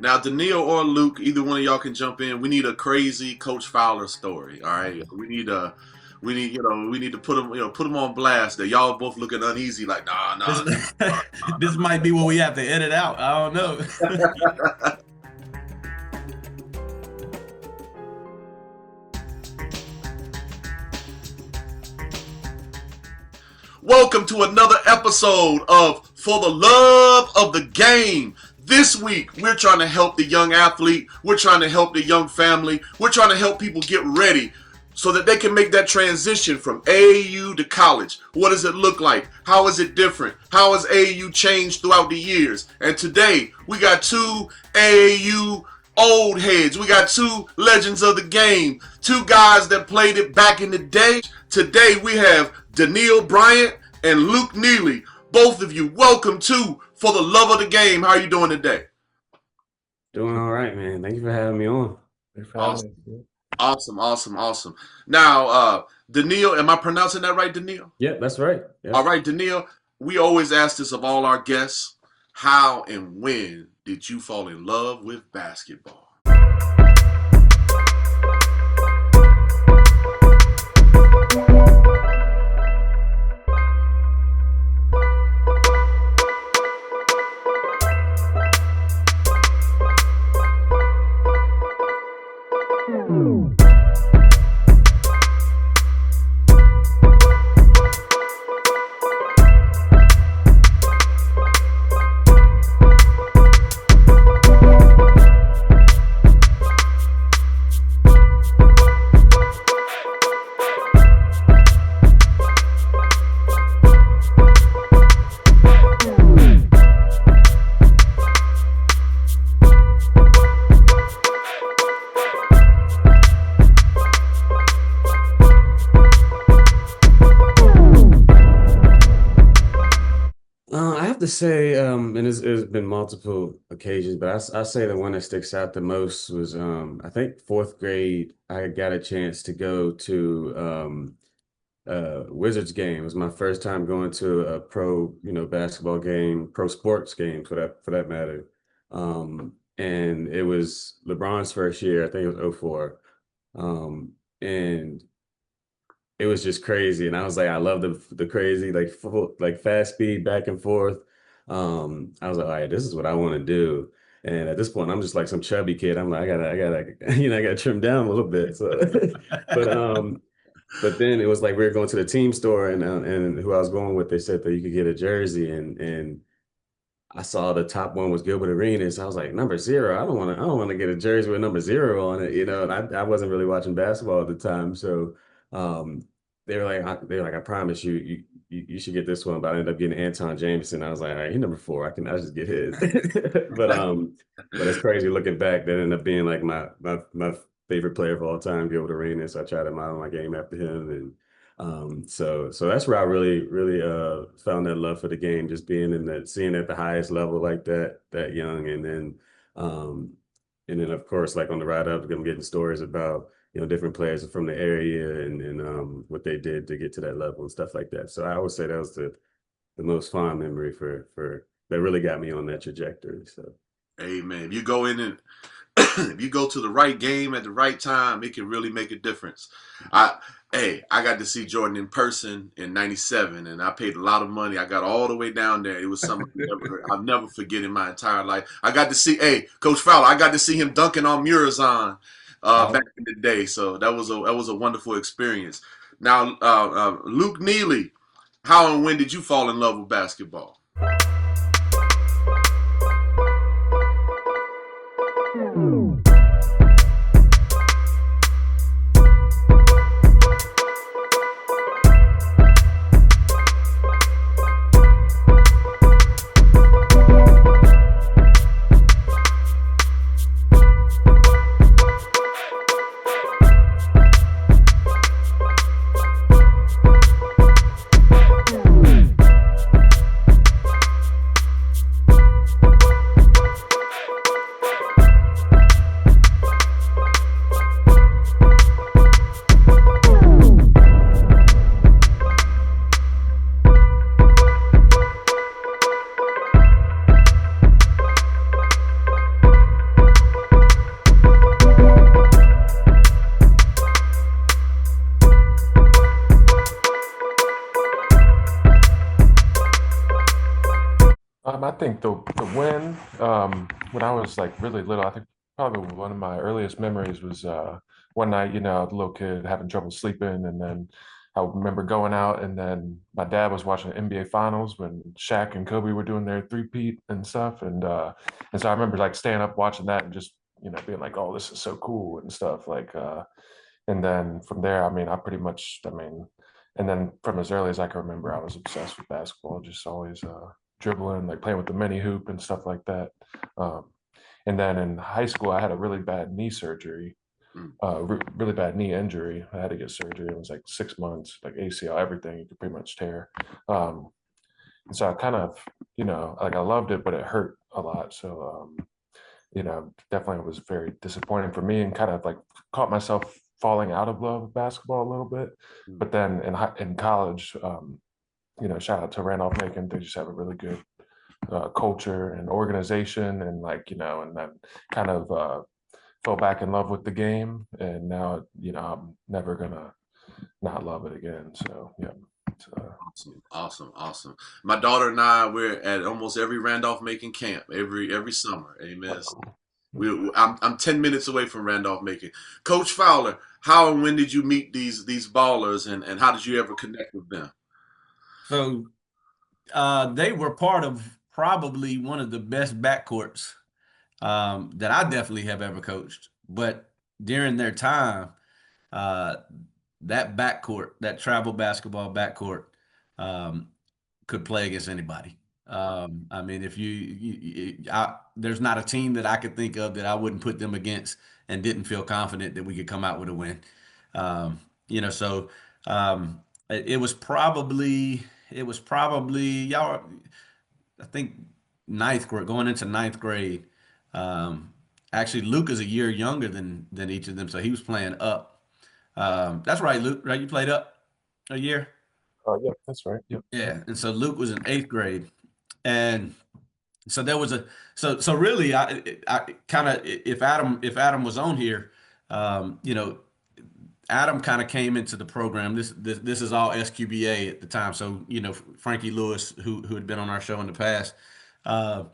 Now, Deneil or Luke, either one of y'all can jump in. We need a crazy Coach Fowler story. All right, we need to put him, put him on blast. That y'all both looking uneasy, like This, nah. this might be what we have to edit out. I don't know. Welcome to another episode of For the Love of the Game. This week, we're trying to help the young athlete. We're trying to help the young family. We're trying to help people get ready so that they can make that transition from AAU to college. What does it look like? How is it different? How has AAU changed throughout the years? And today, we got two AAU old heads. We got two legends of the game. Two guys that played it back in the day. Today, we have Deneil Bryant and Luke Neeley. Both of you, welcome to For the Love of the Game. How are you doing today? Doing all right, man. Thank you for having me on. Awesome. Now, Deneil, am I pronouncing that right, Deneil? Yep, that's right. Yep. All right, Deneil, we always ask this of all our guests. How and when did you fall in love with basketball? I have to say, and it's been multiple occasions, but I say the one that sticks out the most was, I think fourth grade, I got a chance to go to Wizards game. It was my first time going to a pro, basketball game, pro sports game for that matter. And it was LeBron's first year. I think it was 04. And it was just crazy. And I was like, I love the crazy, like fast speed back and forth. I was like, all right, this is what I want to do. And at this point, I'm just like some chubby kid. I'm like, I gotta trim down a little bit. So, but then it was like we were going to the team store, and who I was going with, they said that you could get a jersey, and I saw the top one was Gilbert Arenas. I was like, number 0. I don't want to get a jersey with number 0 on it, And I wasn't really watching basketball at the time, so they were like, I promise you should get this one. But I ended up getting Anton Jameson. I was like, all right, he's number 4. I'll just get his. but it's crazy looking back. That ended up being like my favorite player of all time, Gilbert Arenas. I tried to model my game after him, and so that's where I really found that love for the game, just being seeing at the highest level like that young, and then of course, like on the ride up, I'm getting stories about different players from the area and what they did to get to that level and stuff like that. So I always say that was the most fond memory for that really got me on that trajectory. So, hey man, if you go in and if you go to the right game at the right time, it can really make a difference. I got to see Jordan in person in '97, and I paid a lot of money. I got all the way down there. It was something I'll never forget in my entire life. I got to see, Coach Fowler. I got to see him dunking on Murazan back in the day. So that was a wonderful experience. Now, Luke Neeley, how and when did you fall in love with basketball? think the win, when I was like really little, I think probably one of my earliest memories was one night, the little kid having trouble sleeping, and then I remember going out, and then my dad was watching the NBA Finals when Shaq and Kobe were doing their three-peat and stuff, and so I remember like staying up watching that and just being like, oh, this is so cool and stuff like, and then from there, I mean, and then from as early as I can remember, I was obsessed with basketball, just always dribbling, like playing with the mini hoop and stuff like that. Um, and then in high school, I had a really bad knee surgery, Mm. really bad knee injury. I had to get surgery. It was like 6 months, like ACL, everything you could pretty much tear. Um, and so I kind of, like I loved it, but it hurt a lot. So, definitely was very disappointing for me and kind of like caught myself falling out of love with basketball a little bit. Mm. But then in college, shout out to Randolph Macon. They just have a really good culture and organization, and like and then kind of fell back in love with the game, and now I'm never gonna not love it again. So yeah. Awesome, awesome, awesome. My daughter and I, we're at almost every Randolph Macon camp every summer. Amen. That's cool. I'm 10 minutes away from Randolph Macon. Coach Fowler, how and when did you meet these ballers, and how did you ever connect with them? So they were part of probably one of the best backcourts that I definitely have ever coached. But during their time, uh, that backcourt, that travel basketball backcourt, um, could play against anybody. I mean, if there's not a team that I could think of that I wouldn't put them against and didn't feel confident that we could come out with a win. Um, so it was probably y'all. I think ninth grade, going into ninth grade. Um, Actually, Luke is a year younger than each of them, so he was playing up. That's right, Luke. Right, you played up a year. Yeah, that's right. Yeah. Yeah, and so Luke was in eighth grade, and so there was a so really I kind of if Adam was on here, you know, Adam kind of came into the program. This is all SQBA at the time. So Frankie Lewis, who had been on our show in the past, uh,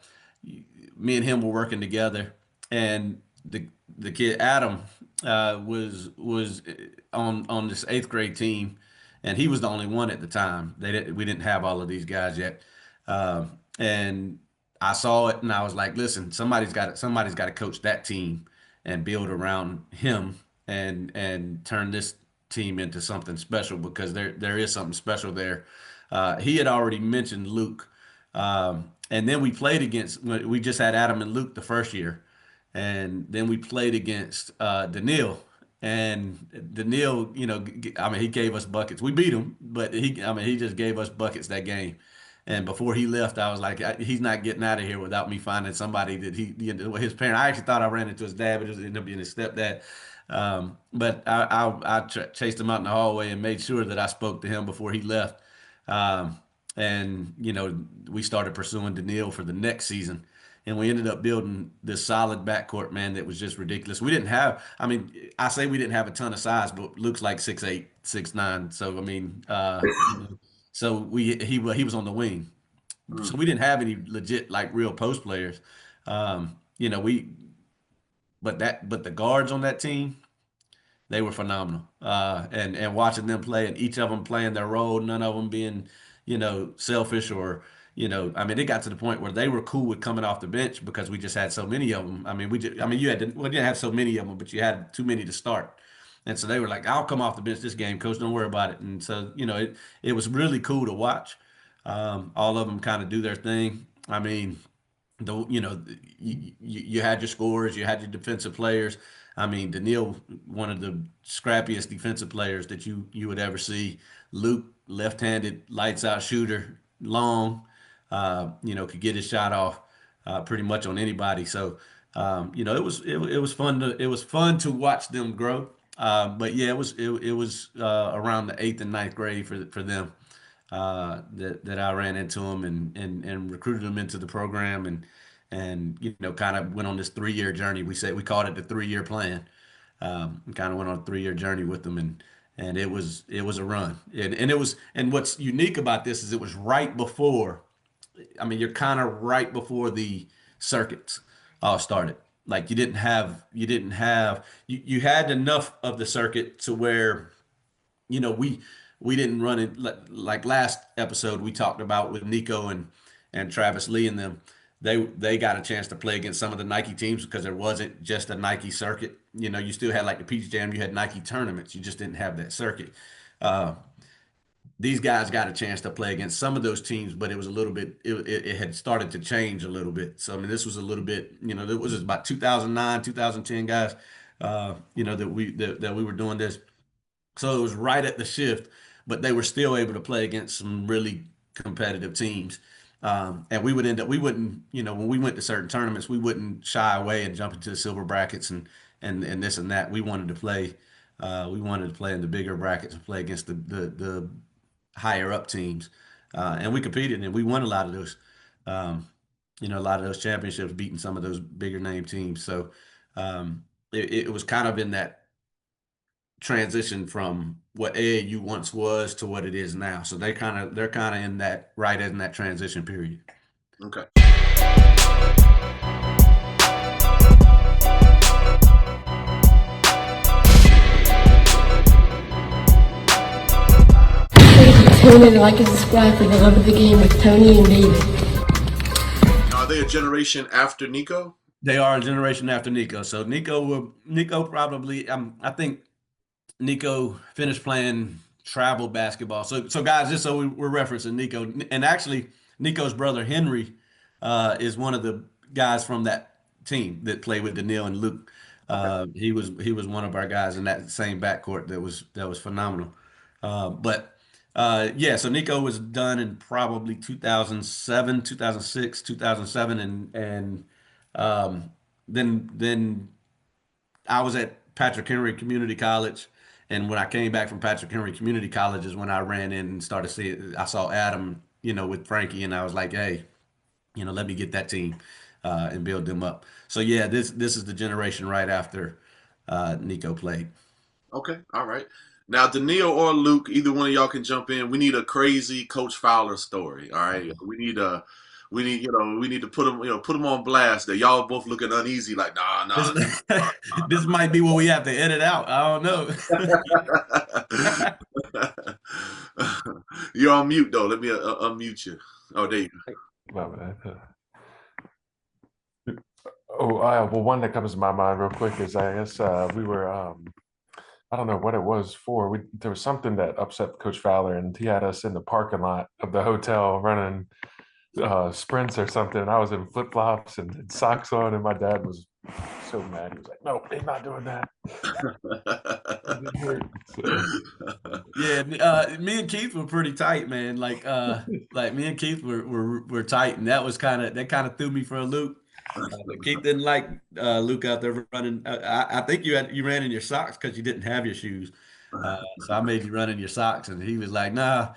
me and him were working together, and the kid Adam was on this eighth grade team, and he was the only one at the time. We didn't have all of these guys yet, and I saw it, and I was like, listen, somebody's got to coach that team and build around him and turn this team into something special because there is something special there. He had already mentioned Luke, and then we just had Adam and Luke the first year, and then we played against Deneil. And Deneil, I mean, he gave us buckets. We beat him, but he just gave us buckets that game. And before he left, I was like, he's not getting out of here without me finding somebody that his parent. I actually thought I ran into his dad, but it ended up being his stepdad. But I chased him out in the hallway and made sure that I spoke to him before he left. Um, and we started pursuing Deneil for the next season, and we ended up building this solid backcourt, man, that was just ridiculous. We didn't have, I mean, I say we didn't have a ton of size, but Luke's like 6'8", 6'9". So I mean, so he was on the wing, Mm. so we didn't have any legit like real post players. We but the guards on that team, they were phenomenal. And watching them play and each of them playing their role, none of them being, selfish or, I mean, it got to the point where they were cool with coming off the bench because we just had so many of them. I mean, you didn't have so many of them, but you had too many to start. And so they were like, I'll come off the bench this game, coach, don't worry about it. And so, it was really cool to watch. All of them kind of do their thing. I mean, you had your scorers, you had your defensive players. I mean, Deneil, one of the scrappiest defensive players that you would ever see. Luke, left-handed, lights out shooter, long, could get his shot off pretty much on anybody. So, it was fun to watch them grow. But yeah, it was around the eighth and ninth grade for them that I ran into him and recruited him into the program and kind of went on this 3 year journey. We called it the 3 year plan. Kind of went on a 3 year journey with them and it was a run. And what's unique about this is it was right before I mean, you're kind of right before the circuits all started. Like you had enough of the circuit to where, we didn't run it like last episode we talked about with Nico and Travis Lee and them. They got a chance to play against some of the Nike teams because there wasn't just a Nike circuit. You still had like the Peach Jam, you had Nike tournaments, you just didn't have that circuit. Uh, these guys got a chance to play against some of those teams, but it was a little bit, it had started to change a little bit. So, I mean, this was a little bit, there was about 2009, 2010 guys, that we were doing this. So it was right at the shift, but they were still able to play against some really competitive teams. And we wouldn't, when we went to certain tournaments, we wouldn't shy away and jump into the silver brackets and this and that. We wanted to play in the bigger brackets and play against the higher up teams. And we competed and we won a lot of those, a lot of those championships, beating some of those bigger name teams. So it was kind of in that transition from what AAU once was to what it is now. So they're kind of in that right in that transition period. Okay. Tune in, like, and subscribe for the love of the game with Tony and David. Are they a generation after Nico? They are a generation after Nico. So Nico probably, I think Nico finished playing travel basketball. So guys, just so we're referencing Nico, and actually Nico's brother Henry is one of the guys from that team that played with Deneil and Luke. He was one of our guys in that same backcourt that was phenomenal. So Nico was done in probably 2007, 2006, 2007, and then I was at Patrick Henry Community College. And when I came back from Patrick Henry Community College is when I ran in and started seeing, I saw Adam, with Frankie, and I was like, hey, let me get that team and build them up. So yeah, this is the generation right after Nico played. Okay, all right. Now, Deneil or Luke, either one of y'all can jump in. We need a crazy Coach Fowler story. All right, we need to put them on blast. That y'all both looking uneasy, like nah. This might be what we have to edit out. I don't know. You're on mute though. Let me unmute you. Oh, there you go. My bad. Well, one that comes to my mind real quick is I guess we were I don't know what it was for. There was something that upset Coach Fowler, and he had us in the parking lot of the hotel running sprints or something. And I was in flip flops and socks on, and my dad was so mad. He was like, "No, he's not doing that." Yeah, me and Keith were pretty tight, man. Like me and Keith were tight, and that kind of threw me for a loop. Keith didn't like Luke out there running. I think you ran in your socks because you didn't have your shoes. So I made you run in your socks, and he was like, "Nah."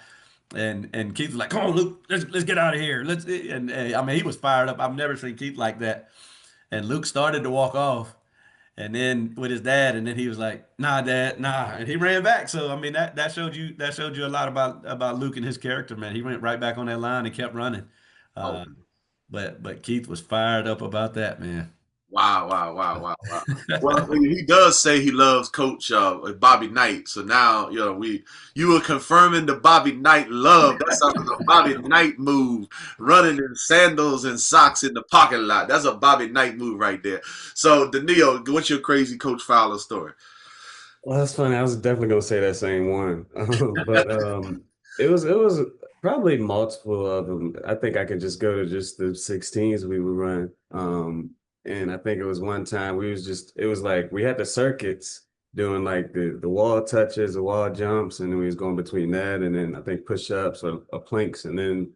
And Keith was like, "Come on, Luke, let's get out of here." I mean, he was fired up. I've never seen Keith like that. And Luke started to walk off, and then with his dad, and then he was like, "Nah, Dad, nah," and he ran back. So I mean, that showed you a lot about Luke and his character, man. He went right back on that line and kept running. But Keith was fired up about that, man. Wow. Well, he does say he loves Coach Bobby Knight. So now, you were confirming the Bobby Knight love. That sounds like a Bobby Knight move, running in sandals and socks in the parking lot. That's a Bobby Knight move right there. So, Deneil, what's your crazy Coach Fowler story? Well, that's funny. I was definitely gonna say that same one, but it was probably multiple of them. I think I could just go to just the 16s we would run. And I think it was one time it was like we had the circuits doing like the wall touches, the wall jumps, and then we was going between that and then I think push-ups or planks, and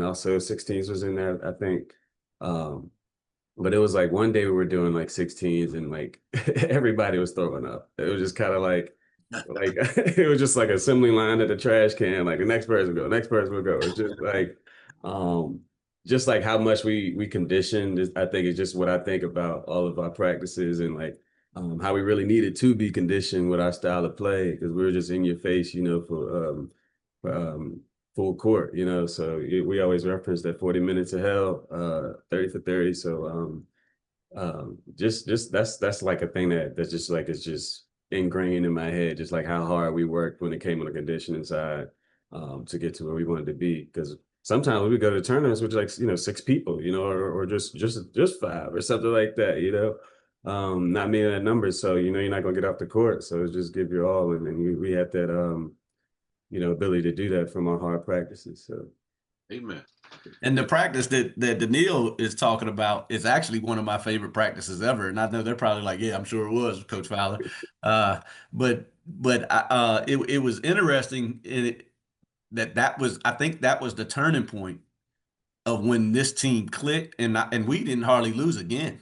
also 16s was in there, I think. But it was like one day we were doing like 16s and like everybody was throwing up. It was just kind of like it was just like assembly line at the trash can, like the next person will go, next person will go. It's just like how much we conditioned. I think it's just what I think about all of our practices and like how we really needed to be conditioned with our style of play, because we were just in your face, for full court, you know. So we always reference that 40 minutes of hell, 30 for 30. So just that's like a thing that's just like it's just ingrained in my head, just like how hard we worked when it came on the conditioning side, to get to where we wanted to be. Because sometimes we would go to tournaments with like, you know, 6 people, you know, or just 5 or something like that, you know. Not meaning that number, so you know you're not gonna get off the court. So it's just give your all, and we had that you know, ability to do that from our hard practices. So Amen. And the practice that Deneil is talking about is actually one of my favorite practices ever. And I know they're probably like, yeah, I'm sure it was, Coach Fowler. It was interesting in it that was, I think that was the turning point of when this team clicked, and we didn't hardly lose again.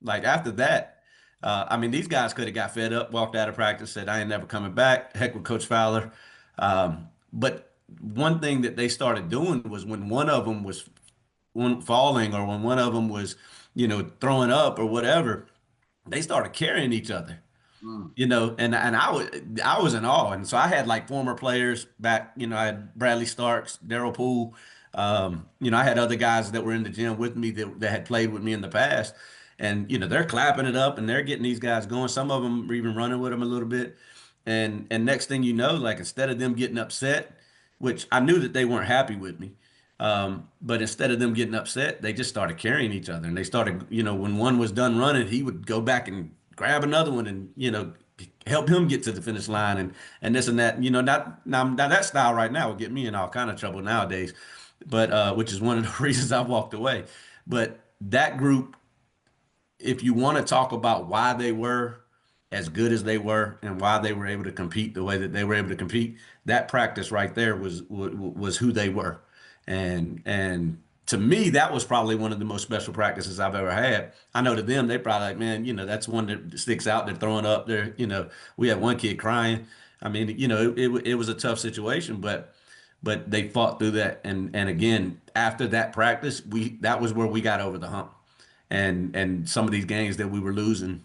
Like after that, I mean, these guys could have got fed up, walked out of practice, said, I ain't never coming back. Heck with Coach Fowler. But one thing that they started doing was when one of them was falling, or when one of them was, you know, throwing up or whatever, they started carrying each other. Mm. You know, and I was in awe, and so I had like former players back. You know, I had Bradley Starks, Daryl Poole. You know, I had other guys that were in the gym with me that had played with me in the past, and you know, they're clapping it up and they're getting these guys going. Some of them are even running with them a little bit, and next thing you know, like instead of them getting upset, which I knew that they weren't happy with me. But instead of them getting upset, they just started carrying each other. And they started, you know, when one was done running, he would go back and grab another one and, you know, help him get to the finish line and this and that. You know, now that style right now will get me in all kind of trouble nowadays. But which is one of the reasons I walked away. But that group, if you want to talk about why they were as good as they were and why they were able to compete the way that they were able to compete, that practice right there was who they were. And to me, that was probably one of the most special practices I've ever had. I know to them, they probably like, man, you know, that's one that sticks out. They're throwing up there. You know, we had one kid crying. I mean, you know, it was a tough situation, but they fought through that. And again, after that practice, that was where we got over the hump. And some of these games that we were losing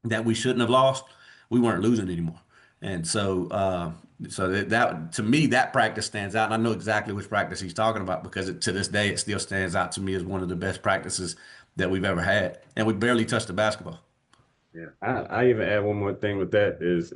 that we shouldn't have lost, we weren't losing anymore. And so that to me, that practice stands out. And I know exactly which practice he's talking about because to this day, it still stands out to me as one of the best practices that we've ever had. And we barely touched the basketball. yeah, I even add one more thing with that is,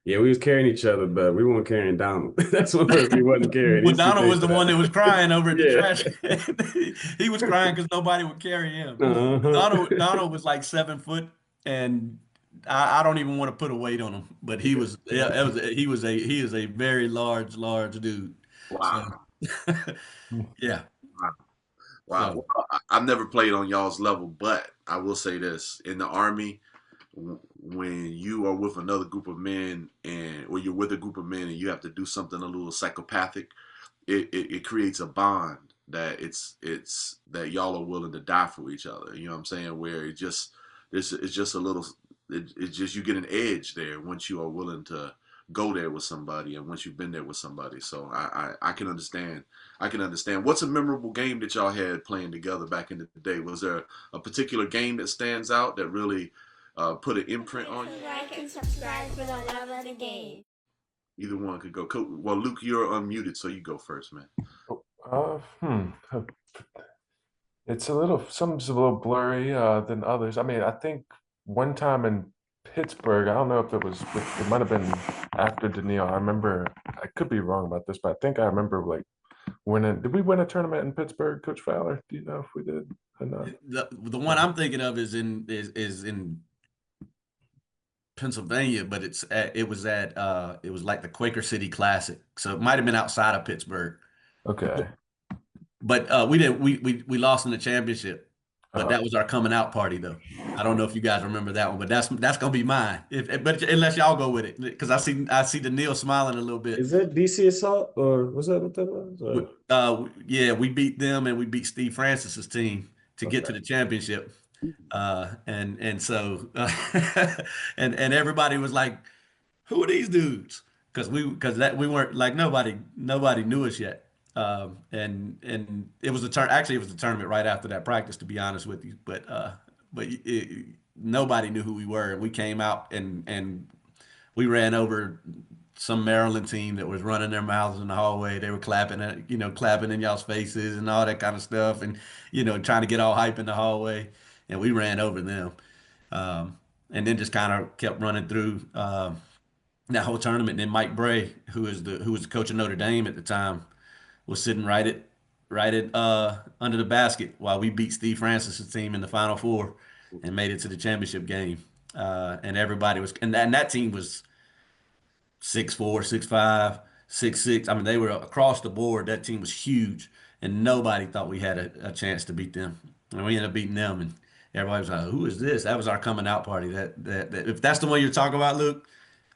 yeah, we was carrying each other, but we weren't carrying Donald. That's one person we wasn't carrying. Well, He's too Donald big was the for one that was crying over at the Yeah. trash can. He was crying because nobody would carry him. Uh-huh. Donald was like 7 foot, and I don't even want to put a weight on him, but he was yeah, he is a very large dude. So Wow. yeah. Wow. So Well, I've never played on y'all's level, but I will say this: in the Army, when you are with another group of men, or you're with a group of men, and you have to do something a little psychopathic, it creates a bond that it's that y'all are willing to die for each other. You know what I'm saying? Where it's just a little, it's just you get an edge there once you are willing to go there with somebody, and once you've been there with somebody. So I can understand. I can understand. What's a memorable game that y'all had playing together back in the day? Was there a particular game that stands out that really put an imprint on you? Like and subscribe for the love of the game. Either one could go. Well, Luke, you're unmuted, so you go first, man. Uh, hmm. It's a little, some's a little blurry than others. I mean, I think one time in Pittsburgh, I don't know if it might have been after Deneil. I remember, I could be wrong about this, but I think I remember like winning. Did we win a tournament in Pittsburgh, Coach Fowler? Do you know if we did or not? the one I'm thinking of is in Pennsylvania, but it was like the Quaker City Classic, so it might have been outside of Pittsburgh. Okay. But we lost in the championship. But Uh, that was our coming out party, though. I don't know if you guys remember that one, but that's gonna be mine. But unless y'all go with it, because I see Neil smiling a little bit. Is that DC Assault or was that what that was? Yeah, we beat them and we beat Steve Francis's team to get to Okay. the championship. And so and everybody was like, "Who are these dudes?" Because that we weren't like nobody knew us yet. And it was actually it was the tournament right after that practice, to be honest with you. But nobody knew who we were, and we came out and we ran over some Maryland team that was running their mouths in the hallway. They were clapping at, clapping in y'all's faces and all that kind of stuff, and trying to get all hype in the hallway, and we ran over them, and then just kind of kept running through that whole tournament. And then Mike Bray, who was the coach of Notre Dame at the time, was sitting right at under the basket while we beat Steve Francis's team in the Final Four and made it to the championship game. And everybody was, and that team was 6'4", 6'5", 6'6". I mean, they were across the board. That team was huge, and nobody thought we had a chance to beat them. And we ended up beating them, and everybody was like, "Who is this?" That was our coming out party. That if that's the one you're talking about, Luke,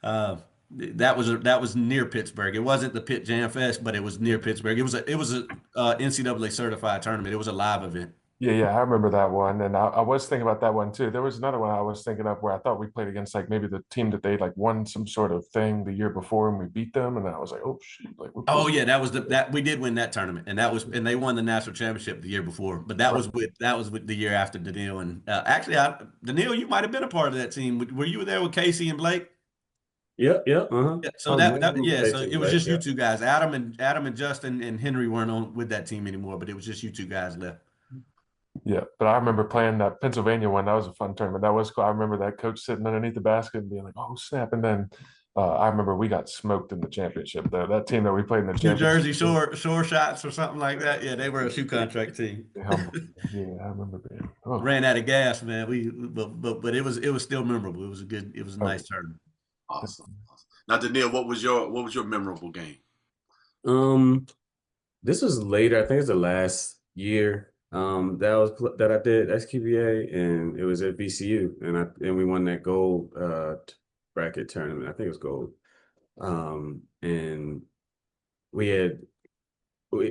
that was near Pittsburgh. It wasn't the Pitt Jam Fest, but it was near Pittsburgh. It was a NCAA certified tournament. It was a live event. Yeah, I remember that one, and I was thinking about that one too. There was another one I was thinking of where I thought we played against like maybe the team that they like won some sort of thing the year before, and we beat them, and I was like, oh shoot, like Oh yeah, that we did win that tournament, and they won the national championship the year before. But that was with the year after Deneil, and actually, Deneil, you might have been a part of that team. Were you there with Casey and Blake? Yep, uh-huh. Yeah, so Oh, yeah, so it was just you yeah. two guys. Adam and Justin and Henry weren't on with that team anymore, but it was just you two guys left. Yeah, but I remember playing that Pennsylvania one. That was a fun tournament. That was cool. I remember that coach sitting underneath the basket and being like, "Oh snap!" And then I remember we got smoked in the championship. That team that we played in the New championship. Jersey Shore Shots or something like that. Yeah, they were a shoe contract team. Yeah, I remember being. Oh, Ran out of gas, man. But it was still memorable. It was a nice tournament. Awesome. Now, Deneil, what was your memorable game? This was later. I think it's the last year that I did SQBA, and it was at VCU, and we won that gold bracket tournament. I think it was gold. And it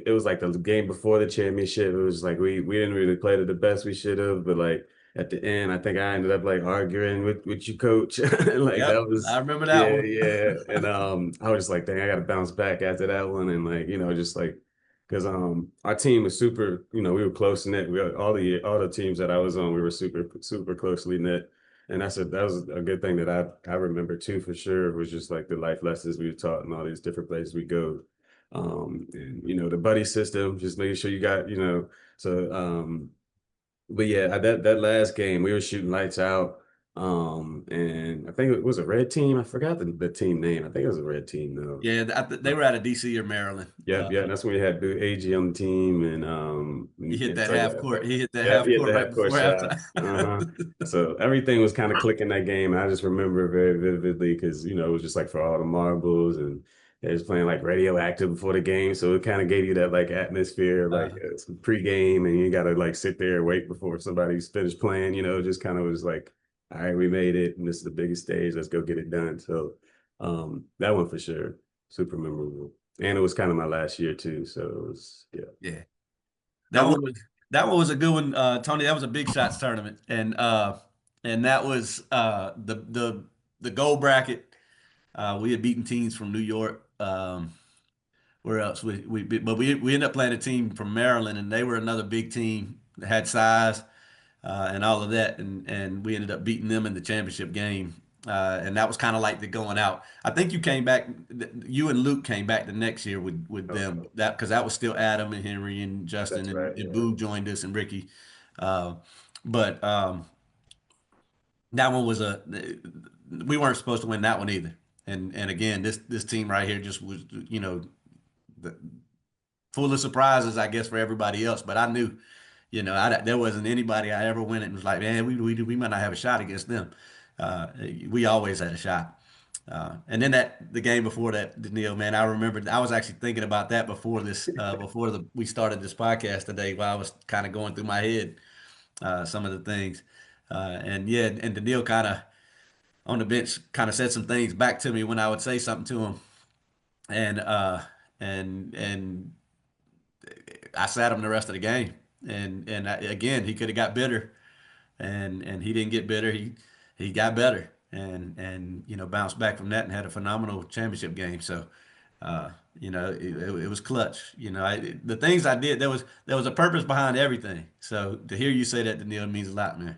was like the game before the championship. It was like we didn't really play to the best we should have, but like at the end, I think I ended up like arguing with you, coach. Like Yep, that was I remember that one. yeah. And I was just like, dang, I got to bounce back after that one, and like just like because our team was super. We were close knit. We all the teams that I was on, we were super closely knit. And that was a good thing that I remember too, for sure. It was just like the life lessons we were taught in all these different places we go. And the buddy system, just making sure you got, so but yeah, that last game we were shooting lights out. And I think it was a red team. I forgot the team name. I think it was a red team though. Yeah, they were out of DC or Maryland. Yeah. That's when we had AG on the team, and He hit that so, half yeah. court. He hit that Yeah, half he hit court the right half court before shot. halftime. So everything was kind of clicking that game. And I just remember it very vividly because it was just like for all the marbles, and they was playing like Radioactive before the game, so it kind of gave you that like atmosphere, like some pregame, and you got to like sit there and wait before somebody's finished playing. Just kind of was like, all right, we made it, and this is the biggest stage. Let's go get it done. So that one for sure, super memorable, and it was kind of my last year too. So it was Yeah. That one was a good one, Tony. That was a big shots tournament, and that was the gold bracket. We had beaten teams from New York. Where else? But we ended up playing a team from Maryland, and they were another big team that had size and all of that, and we ended up beating them in the championship game. And that was kind of like the going out. I think you came back. You and Luke came back the next year with them. Because that was still Adam and Henry and Justin That's and, right, and yeah. Boo joined us and Ricky. But that one was we weren't supposed to win that one either. And again, this team right here just was full of surprises, I guess, for everybody else. But I knew, there wasn't anybody I ever went and was like, man, we might not have a shot against them. We always had a shot. And then the game before that, Deneil, man, I remember I was actually thinking about that before we started this podcast today, while I was kind of going through my head some of the things. And Deneil kind of on the bench kind of said some things back to me when I would say something to him. And I sat him the rest of the game. Again, he could have got bitter, and he didn't get bitter. He got better, and bounced back from that and had a phenomenal championship game. So it was clutch. The things I did, there was a purpose behind everything. So to hear you say that, Deneil, means a lot, man.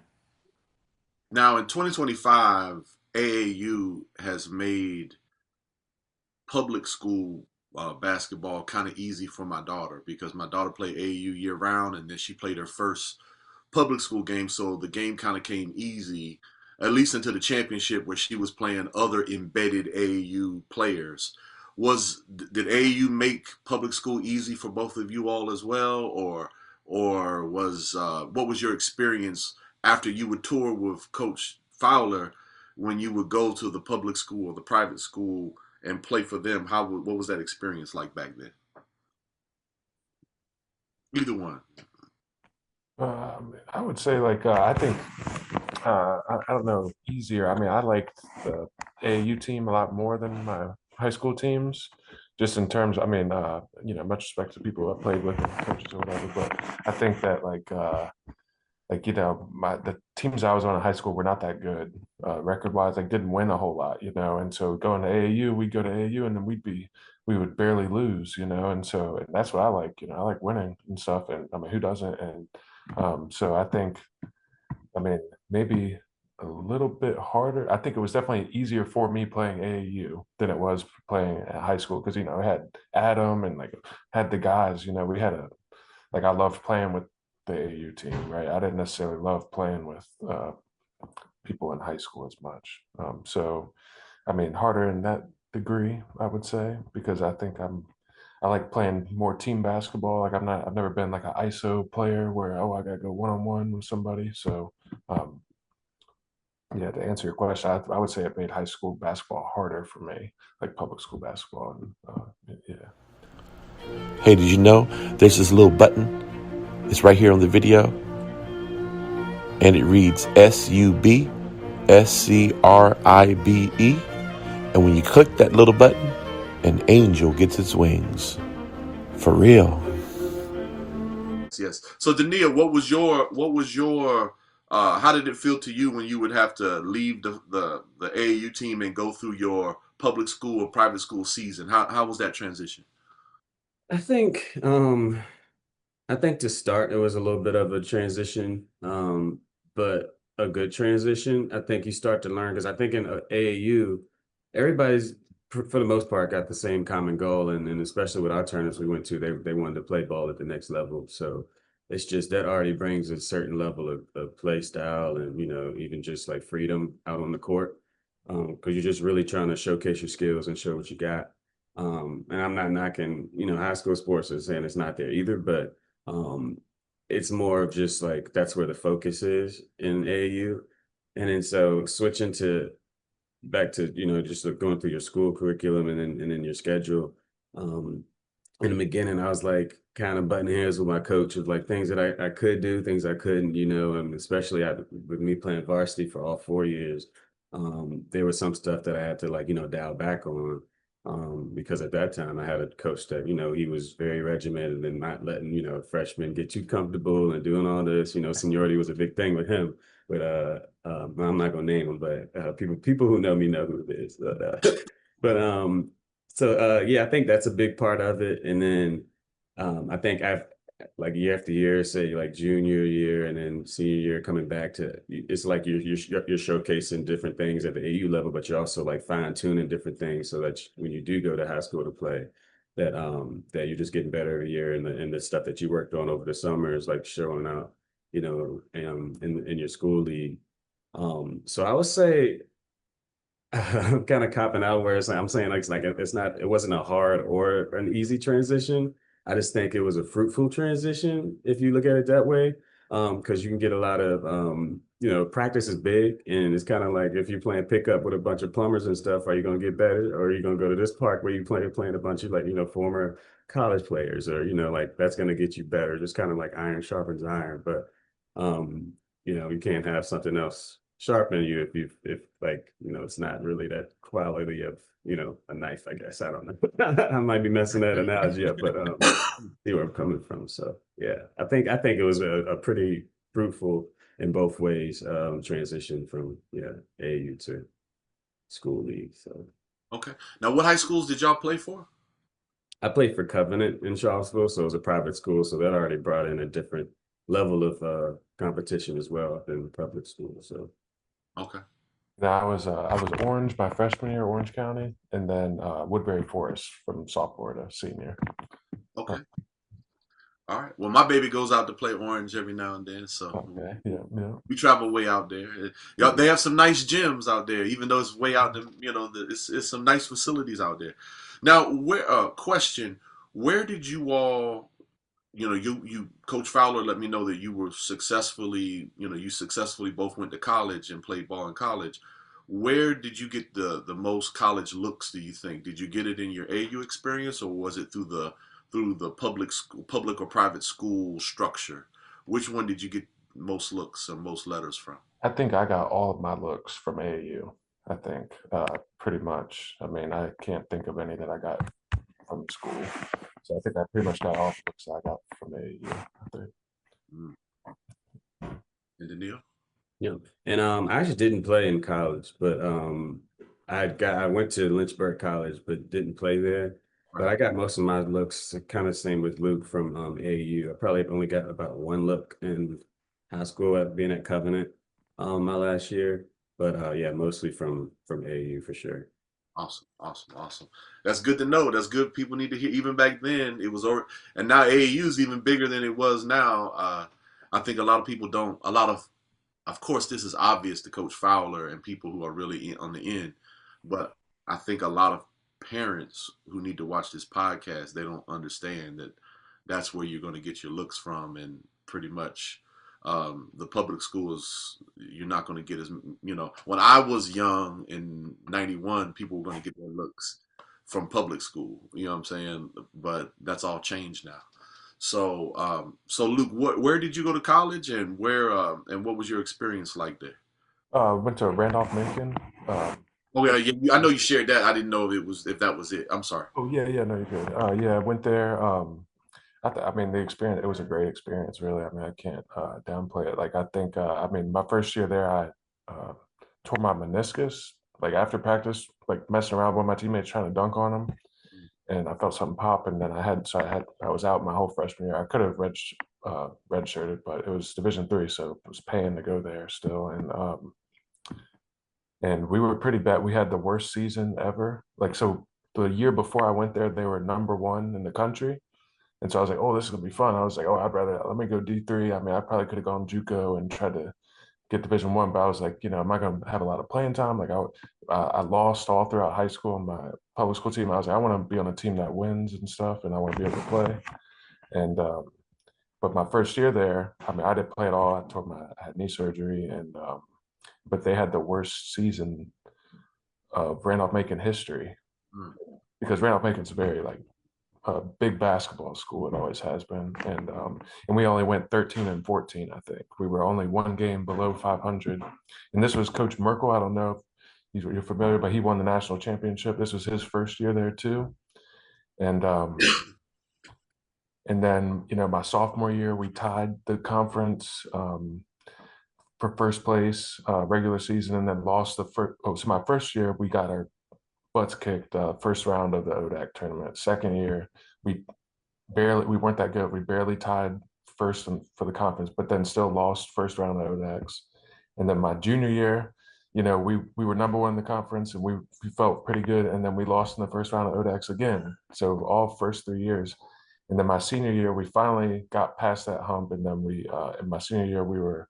Now in 2025, AAU has made public school basketball kind of easy for my daughter because my daughter played AAU year round, and then she played her first public school game, so the game kind of came easy, at least into the championship where she was playing other embedded AAU players. Did AAU make public school easy for both of you all as well, or was what was your experience after you would tour with Coach Fowler when you would go to the public school or the private school and play for them? What was that experience like back then? Either one. I would say like I think I don't know, easier. I mean, I liked the AAU team a lot more than my high school teams, just in terms. I mean, much respect to people I played with and coaches or whatever, but I think that the teams I was on in high school were not that good record wise. Like didn't win a whole lot, and so going to AAU, we'd go to AAU and then we would barely lose, and that's what I like. I like winning and stuff, and I mean, who doesn't? And so I think, I mean, maybe a little bit harder. I think it was definitely easier for me playing AAU than it was playing at high school because I had Adam and like had the guys. We had I loved playing with the AAU team, right? I didn't necessarily love playing with people in high school as much. So, I mean, harder in that degree, I would say, because I think I like playing more team basketball. Like I've never been like an ISO player where, I gotta go one-on-one with somebody. So yeah, to answer your question, I would say it made high school basketball harder for me, like public school basketball. And yeah. Hey, did you know there's this little button? It's right here on the video. And it reads SUBSCRIBE. And when you click that little button, an angel gets its wings. For real. Yes. So Deneil, what was your how did it feel to you when you would have to leave the AAU team and go through your public school or private school season? How was that transition? I think to start it was a little bit of a transition, but a good transition. I think you start to learn because I think in AAU, everybody's for the most part got the same common goal, and especially with our tournaments we went to, they wanted to play ball at the next level. So it's just that already brings a certain level of play style and even just like freedom out on the court, because you're just really trying to showcase your skills and show what you got. And I'm not knocking high school sports and saying it's not there either, but it's more of just like that's where the focus is in AAU. And then so switching back to just going through your school curriculum and then your schedule. In the beginning I was like kind of butting heads with my coach of like things that I could do, things I couldn't, and especially with me playing varsity for all 4 years, there was some stuff that I had to dial back on, because at that time I had a coach that he was very regimented and not letting freshmen get too comfortable and doing all this. Seniority was a big thing with him. But I'm not gonna name them, but people who know me know who it is. Yeah, I think that's a big part of it. And then I think I've like year after year, say like junior year and then senior year coming back to, it's like you're showcasing different things at the AU level, but you're also like fine tuning different things so that when you do go to high school to play, that you're just getting better every year, and the stuff that you worked on over the summer is like showing out, in your school league. So I would say I'm kind of copping out where I'm saying like it wasn't a hard or an easy transition. I just think it was a fruitful transition if you look at it that way, because you can get a lot of practice is big, and it's kind of like if you're playing pickup with a bunch of plumbers and stuff, are you going to get better, or are you going to go to this park where you playing a bunch of former college players, or like that's going to get you better, just kind of like iron sharpens iron. But you can't have something else sharpen you if it's not really that quality of a knife, I guess. I don't know. I might be messing that analogy up, but see where I'm coming from. So yeah, I think it was a pretty fruitful in both ways transition from AAU to school league. So Okay. Now, what high schools did y'all play for? I played for Covenant in Charlottesville, so it was a private school, so that already brought in a different level of competition as well than public school. So Okay. I was Orange my freshman year, Orange County, and then Woodbury Forest from sophomore to senior. Okay. All right. Well, my baby goes out to play Orange every now and then, so Okay, yeah. we travel way out there. Y'all, they have some nice gyms out there, even though it's way out. It's some nice facilities out there. Now, question: where did you all? You Coach Fowler let me know that you were successfully, you successfully both went to college and played ball in college. Where did you get the most college looks, do you think? Did you get it in your AU experience, or was it through the public or private school structure? Which one did you get most looks or most letters from? I think I got all of my looks from AAU. I think pretty much. I mean, I can't think of any that I got from school. So I think I pretty much got all the looks I got from AAU. I think. Mm. And Deneil? Yeah. And I actually didn't play in college, but I went to Lynchburg College, but didn't play there. But I got most of my looks kind of same with Luke from AAU. I probably only got about one look in high school at being at Covenant my last year. But yeah, mostly from AAU for sure. Awesome. That's good to know. That's good. People need to hear. Even back then, it was, and now AAU is even bigger than it was now. I think a lot of people don't. Of course, this is obvious to Coach Fowler and people who are really on the end, but I think a lot of parents who need to watch this podcast, they don't understand that that's where you're going to get your looks from, and pretty much the public schools, you're not going to get when I was young in 91, people were going to get their looks from public school, you know what I'm saying? But that's all changed now. So Luke, where did you go to college, and and what was your experience like there? Went to Randolph Macon. Oh yeah, I know you shared that. I didn't know if that was it. I'm sorry. Oh yeah, no, you're good. Yeah, I went there. I mean, the experience, it was a great experience, really. I mean, I can't downplay it. Like, I think, I mean, my first year there, I tore my meniscus, like after practice, like messing around with my teammates trying to dunk on them. And I felt something pop. And then I was out my whole freshman year. I could have redshirted, but it was Division III, so it was paying to go there still. And we were pretty bad. We had the worst season ever. Like, so the year before I went there, they were #1 in the country. And so I was like, oh, this is gonna be fun. I was like, oh, let me go D3. I mean, I probably could have gone JUCO and tried to get Division I, but I was like, am I gonna have a lot of playing time? Like I lost all throughout high school on my public school team. I was like, I want to be on a team that wins and stuff, and I want to be able to play. And but my first year there, I mean, I didn't play at all. I had knee surgery, and but they had the worst season of Randolph Macon history because Randolph Macon's very like a big basketball school. It always has been, and we only went 13-14. I think we were only one game below 500. And this was Coach Merkel. I don't know if you're familiar, but he won the national championship. This was his first year there too, and then my sophomore year we tied the conference for first place regular season, and then lost the first. Oh, so my first year we got our butts kicked first round of the ODAC tournament. Second year, we weren't that good. We barely tied first for the conference, but then still lost first round of ODACs. And then my junior year, we were #1 in the conference, and we felt pretty good. And then we lost in the first round of ODACs again. So all first 3 years. And then my senior year, we finally got past that hump. And then in my senior year,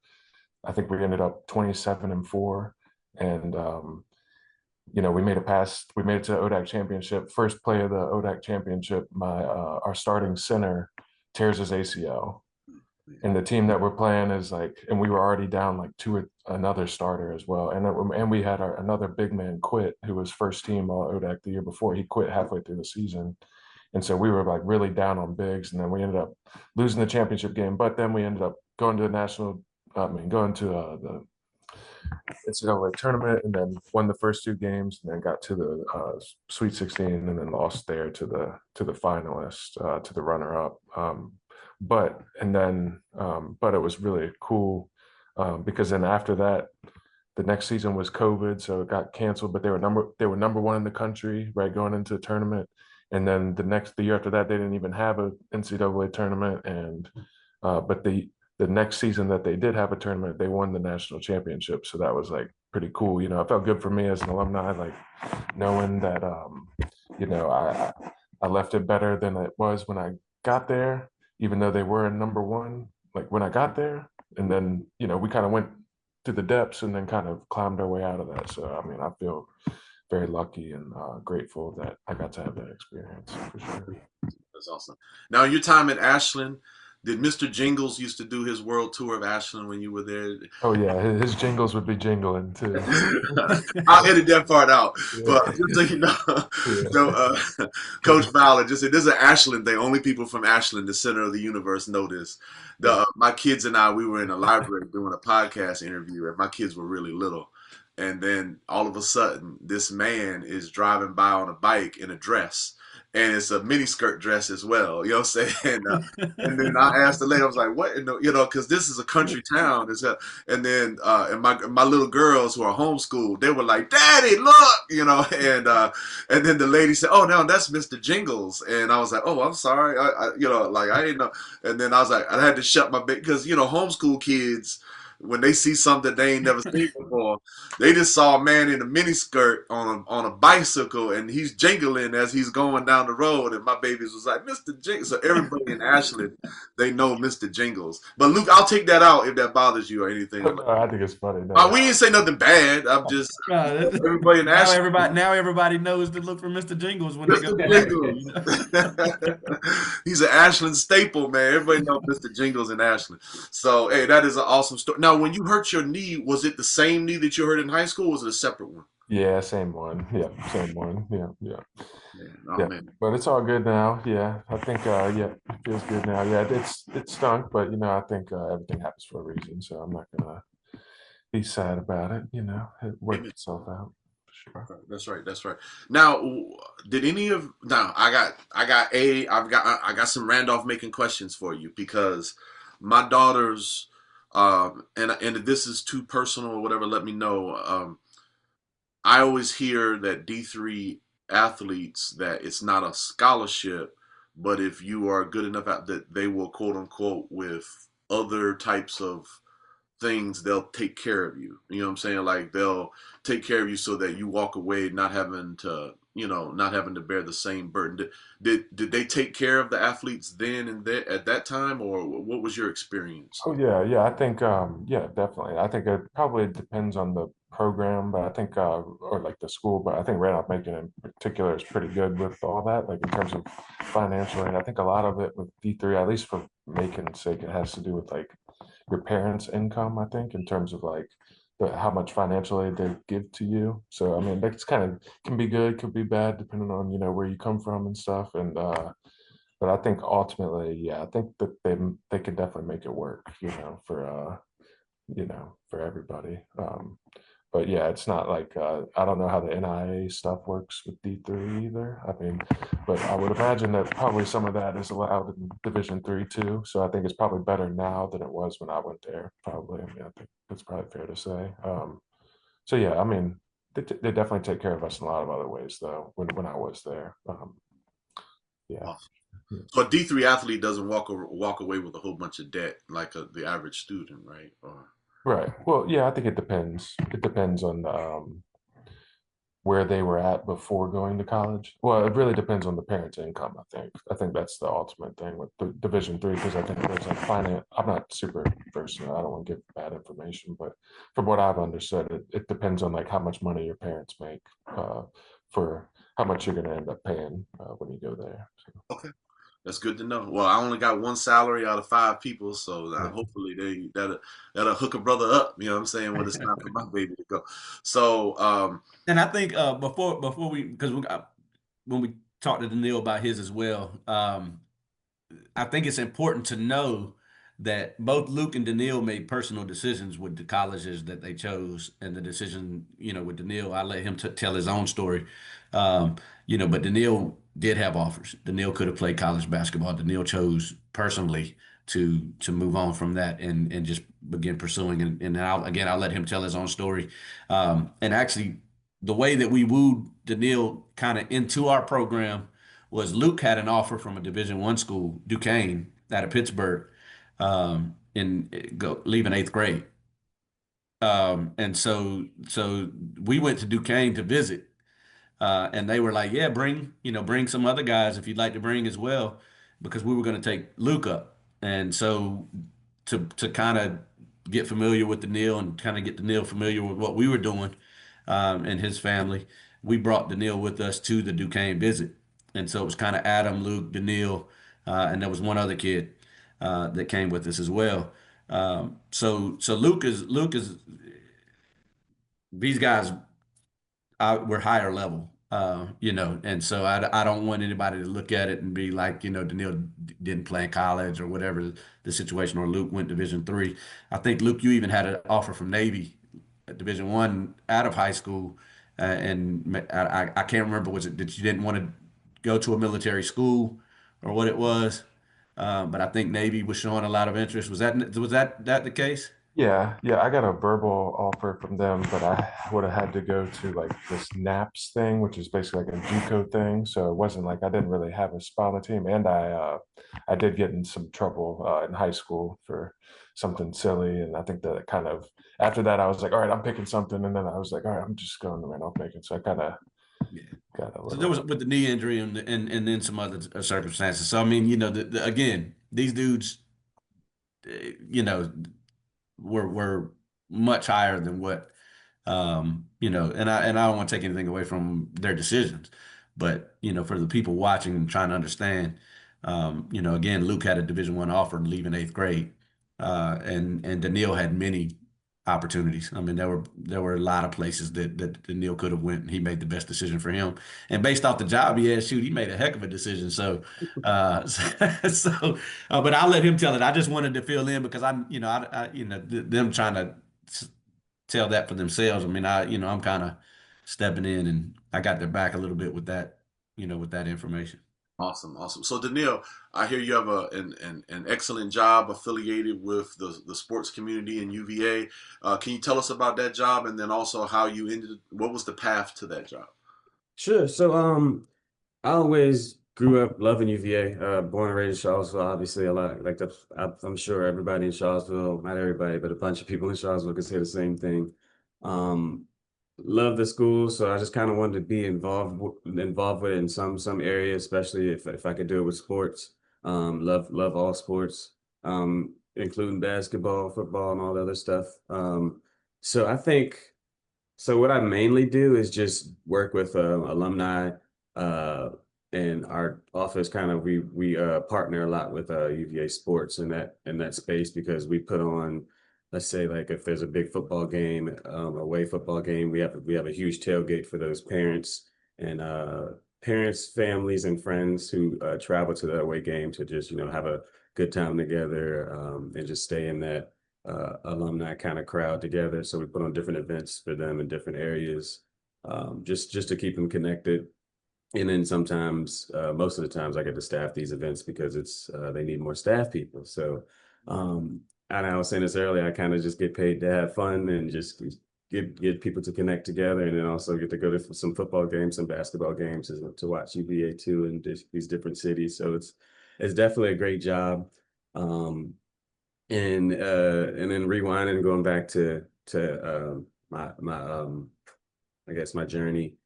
I think we ended up 27-4. And we made it to the ODAC championship. First play of the ODAC championship, our starting center tears his ACL. And the team that we're playing is and we were already down another starter as well. And we had another big man quit, who was first team all ODAC the year before. He quit halfway through the season. And so we were really down on bigs. And then we ended up losing the championship game. But then we ended up going to the NCAA tournament, and then won the first 2 games, and then got to the Sweet 16, and then lost there to the finalists, to the runner-up. But it was really cool because then after that, the next season was COVID, so it got canceled. But they were #1 in the country, right, going into the tournament. And then the year after that, they didn't even have a NCAA tournament, and but the next season that they did have a tournament, they won the national championship. So that was pretty cool. You know, it felt good for me as an alumni, like knowing that, you know, I left it better than it was when I got there, even though they were number one, like when I got there. And then, you know, we kind of went to the depths and then kind of climbed our way out of that. So, I mean, I feel very lucky and grateful that I got to have that experience for sure. That's awesome. Now, your time at Ashland, did Mr. Jingles used to do his world tour of Ashland when you were there? Oh yeah, his jingles would be jingling too. I'll edit that part out. Yeah, But just so you know, so, yeah. Coach Fowler just said this is an Ashland thing. Only people from Ashland, the center of the universe, know this. My kids and I, we were in a library doing a podcast interview, and my kids were really little. And then all of a sudden, this man is driving by on a bike in a dress, and it's a miniskirt dress as well. You know what I'm saying? And then I asked the lady, I was like, "What?" You know, because this is a country town. And then and my little girls who are homeschooled, they were like, "Daddy, look!" You know, and then the lady said, "Oh, no, that's Mr. Jingles," and I was like, "Oh, I'm sorry," you know, like I didn't know. And then I was like, I had to shut my because you know, homeschool kids, when they see something they ain't never seen before, they just saw a man in a miniskirt on a bicycle, and he's jingling as he's going down the road. And my babies was like, "Mr. Jingles." So everybody in Ashland, they know Mr. Jingles. But Luke, I'll take that out if that bothers you or anything. No, I think it's funny. No. We didn't say nothing bad. I'm just everybody in Now Ashland. everybody knows to look for Mr. Jingles when they go Mr. there. Jingles. He's an Ashland staple, man. Everybody knows Mr. Jingles in Ashland. So, hey, that is an awesome story. Now, when you hurt your knee, was it the same knee that you hurt in high school, or was it a separate one? Yeah, same one. Yeah, same one. Yeah. Oh, Yeah, man. but it's all good now. Yeah, I think yeah, it feels good now. Yeah, it stunk, but you know, I think everything happens for a reason, so I'm not gonna be sad about it. You know, it worked itself out for sure. That's right. That's right. Now, did any of now I got some Randolph Macon questions for you because my daughters and if this is too personal or whatever, let me know. I always hear that D3 athletes that it's not a scholarship, but if you are good enough at that, they will quote unquote with other types of things, they'll take care of you. You know what I'm saying? Like they'll take care of you so that you walk away not having to, not having to bear the same burden. Did they take care of the athletes then and there at that time, or what was your experience? Oh yeah. I think yeah, definitely. I think it probably depends on the program, but I think or like the school, but I think Randolph Macon in particular is pretty good with all that, like in terms of financially. And I think a lot of it with D3, at least for Macon's sake, it has to do with like your parents' income, I think, in terms of like how much financial aid they give to you. So I mean that's kind of can be good, could be bad, depending on, you know, where you come from and stuff. And but I think ultimately, yeah, I think that they can definitely make it work, you know, for everybody. But yeah, it's not like I don't know how the NIA stuff works with D3 either. I mean, but I would imagine that probably some of that is allowed in Division 3 too. So I think it's probably better now than it was when I went there. Probably, I mean, I think that's probably fair to say. So yeah, I mean, they definitely take care of us in a lot of other ways though. When I was there, yeah. So a D3 athlete doesn't walk away with a whole bunch of debt like the average student, right? Or Right. Well, yeah, I think it depends. It depends on where they were at before going to college. Well, it really depends on the parents' income, I think. I think that's the ultimate thing with the Division 3, because I think there's like finance. I'm not super versed in it. I don't want to give bad information, but from what I've understood, it depends on like how much money your parents make for how much you're going to end up paying when you go there. So, okay. That's good to know. Well, I only got one salary out of 5 people, so yeah. hopefully that'll hook a brother up. You know what I'm saying? When it's time for my baby to go. So, And I think before we, because when we talked to Deneil about his as well, I think it's important to know that both Luke and Deneil made personal decisions with the colleges that they chose, and the decision, with Deneil, I let him tell his own story. But Deneil did have offers. Deneil could have played college basketball. Deneil chose personally to move on from that and just begin pursuing. And I'll let him tell his own story. And actually, the way that we wooed Deneil kind of into our program was Luke had an offer from a Division 1 school, Duquesne, out of Pittsburgh, leaving 8th grade. And so we went to Duquesne to visit, and they were like, yeah, bring some other guys if you'd like to bring as well, because we were going to take Luke up. And so to kind of get familiar with Deneil and kind of get Deneil familiar with what we were doing, and his family, we brought Deneil with us to the Duquesne visit. And so it was kind of Adam, Luke, Deneil, and there was one other kid that came with us as well. So Luke is these guys we're higher level, and so I don't want anybody to look at it and be like, Deneil didn't play in college or whatever the situation, or Luke went Division III. I think, Luke, you even had an offer from Navy at Division I out of high school, and I can't remember, was it that you didn't want to go to a military school or what it was, but I think Navy was showing a lot of interest. Was that the case? Yeah, I got a verbal offer from them, but I would have had to go to like this NAPS thing, which is basically like a JUCO thing. So it wasn't like I didn't really have a spot on the team, and I did get in some trouble in high school for something silly, and I think that kind of after that I was like, all right, I'm picking something, and then I was like, all right, I'm just going to run off making. So I kind of Yeah. got a So there was little. with the knee injury and then some other circumstances. So I mean, again, these dudes, you know, were much higher than what, and I don't want to take anything away from their decisions, but for the people watching and trying to understand, again, Luke had a Division I offer leaving 8th grade, and Daniil had many opportunities. I mean, there were a lot of places that Daniil could have went, and he made the best decision for him. And based off the job he had, shoot, he made a heck of a decision. So, so, but I'll let him tell it. I just wanted to fill in because them trying to tell that for themselves. I mean, I'm kind of stepping in, and I got their back a little bit with that, with that information. Awesome, awesome. So Deneil, I hear you have an excellent job affiliated with the sports community in UVA. Can you tell us about that job, and then also how you ended? What was the path to that job? Sure. So I always grew up loving UVA. Born and raised in Charlottesville. Obviously, a lot like that. I'm sure everybody in Charlottesville, not everybody, but a bunch of people in Charlottesville can say the same thing. Um, love the school, so I just kind of wanted to be involved with it in some areas, especially if I could do it with sports. Love all sports, including basketball, football, and all the other stuff. So I think. So what I mainly do is just work with alumni, uh, and our office kind of we partner a lot with UVA sports in that space because we put on, let's say, like if there's a big football game, away football game, we have a huge tailgate for those parents, families, and friends who travel to the away game to just have a good time together, and just stay in that alumni kind of crowd together. So we put on different events for them in different areas, just to keep them connected. And then sometimes, most of the times, I get to staff these events because it's they need more staff people. So, and I was saying this earlier, I kind of just get paid to have fun and just get people to connect together, and then also get to go to some football games, some basketball games to watch UVA too in these different cities. So it's definitely a great job. And then rewinding and going back to my I guess my journey,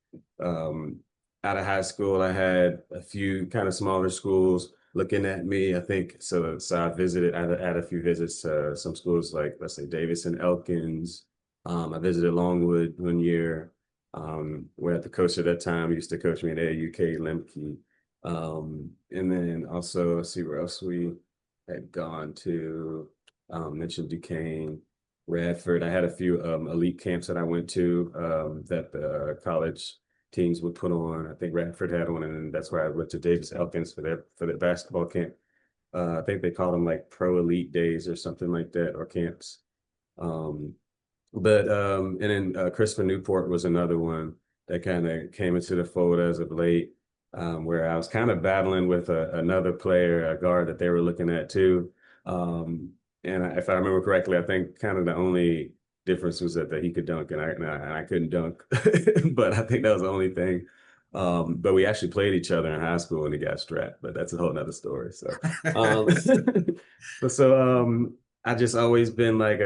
out of high school, I had a few kind of smaller schools looking at me. I think so. So I had a few visits to some schools like, let's say, Davidson, Elkins. I visited Longwood one year, where the coach at that time used to coach me at AAU, Lemke. And then also, let's see where else we had gone to. Mentioned Duquesne, Radford. I had a few elite camps that I went to, that the college teams would put on. I think Radford had one, and then that's where I went to Davis Elkins for their basketball camp. I think they called them like Pro Elite Days or something like that, or camps. And then Christopher Newport was another one that kind of came into the fold as of late, where I was kind of battling with another player, a guard that they were looking at too. If I remember correctly, I think kind of the only difference was that he could dunk and I couldn't dunk, but I think that was the only thing. But we actually played each other in high school and he got strapped, but that's a whole nother story. So, I just always been like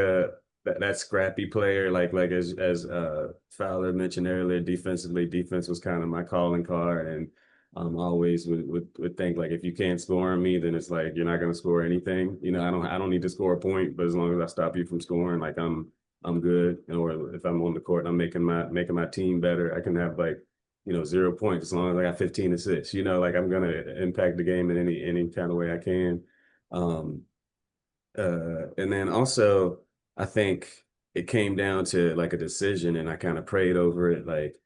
that scrappy player, like as Fowler mentioned earlier, defensively, defense was kind of my calling card, and always would think like if you can't score on me, then it's like you're not going to score anything. You know, I don't need to score a point, but as long as I stop you from scoring, like I'm good. Or if I'm on the court, and I'm making my team better. I can have like 0 points as long as I got 15 assists. You know, like I'm gonna impact the game in any kind of way I can. Um, and then also, I think it came down to like a decision, and I kind of prayed over it. Like,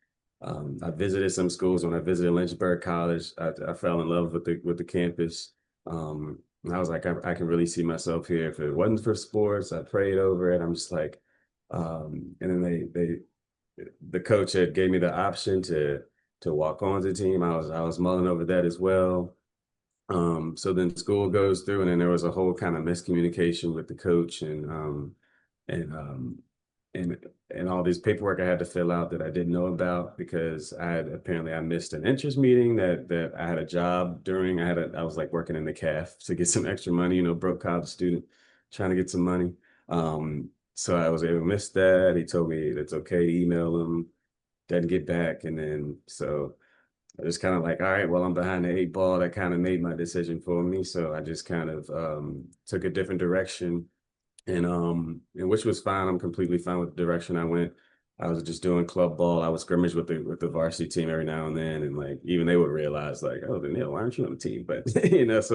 I visited some schools. When I visited Lynchburg College, I fell in love with the campus. And I was like, I can really see myself here. If it wasn't for sports, I prayed over it. I'm just like, and then the coach had gave me the option to walk on the team. I was mulling over that as well. So then school goes through, and then there was a whole kind of miscommunication with the coach, and and and all this paperwork I had to fill out that I didn't know about because I missed an interest meeting that I had a job during. I was like working in the caf to get some extra money, broke college student trying to get some money. So I was able to miss that. He told me it's okay to email him, didn't get back, and then so I was kind of like, all right, well, I'm behind the 8 ball. That kind of made my decision for me. So I just kind of took a different direction, and which was fine. I'm completely fine with the direction I went. I was just doing club ball. I would scrimmage with the varsity team every now and then, and like even they would realize like, oh, Deneil, why aren't you on the team? But so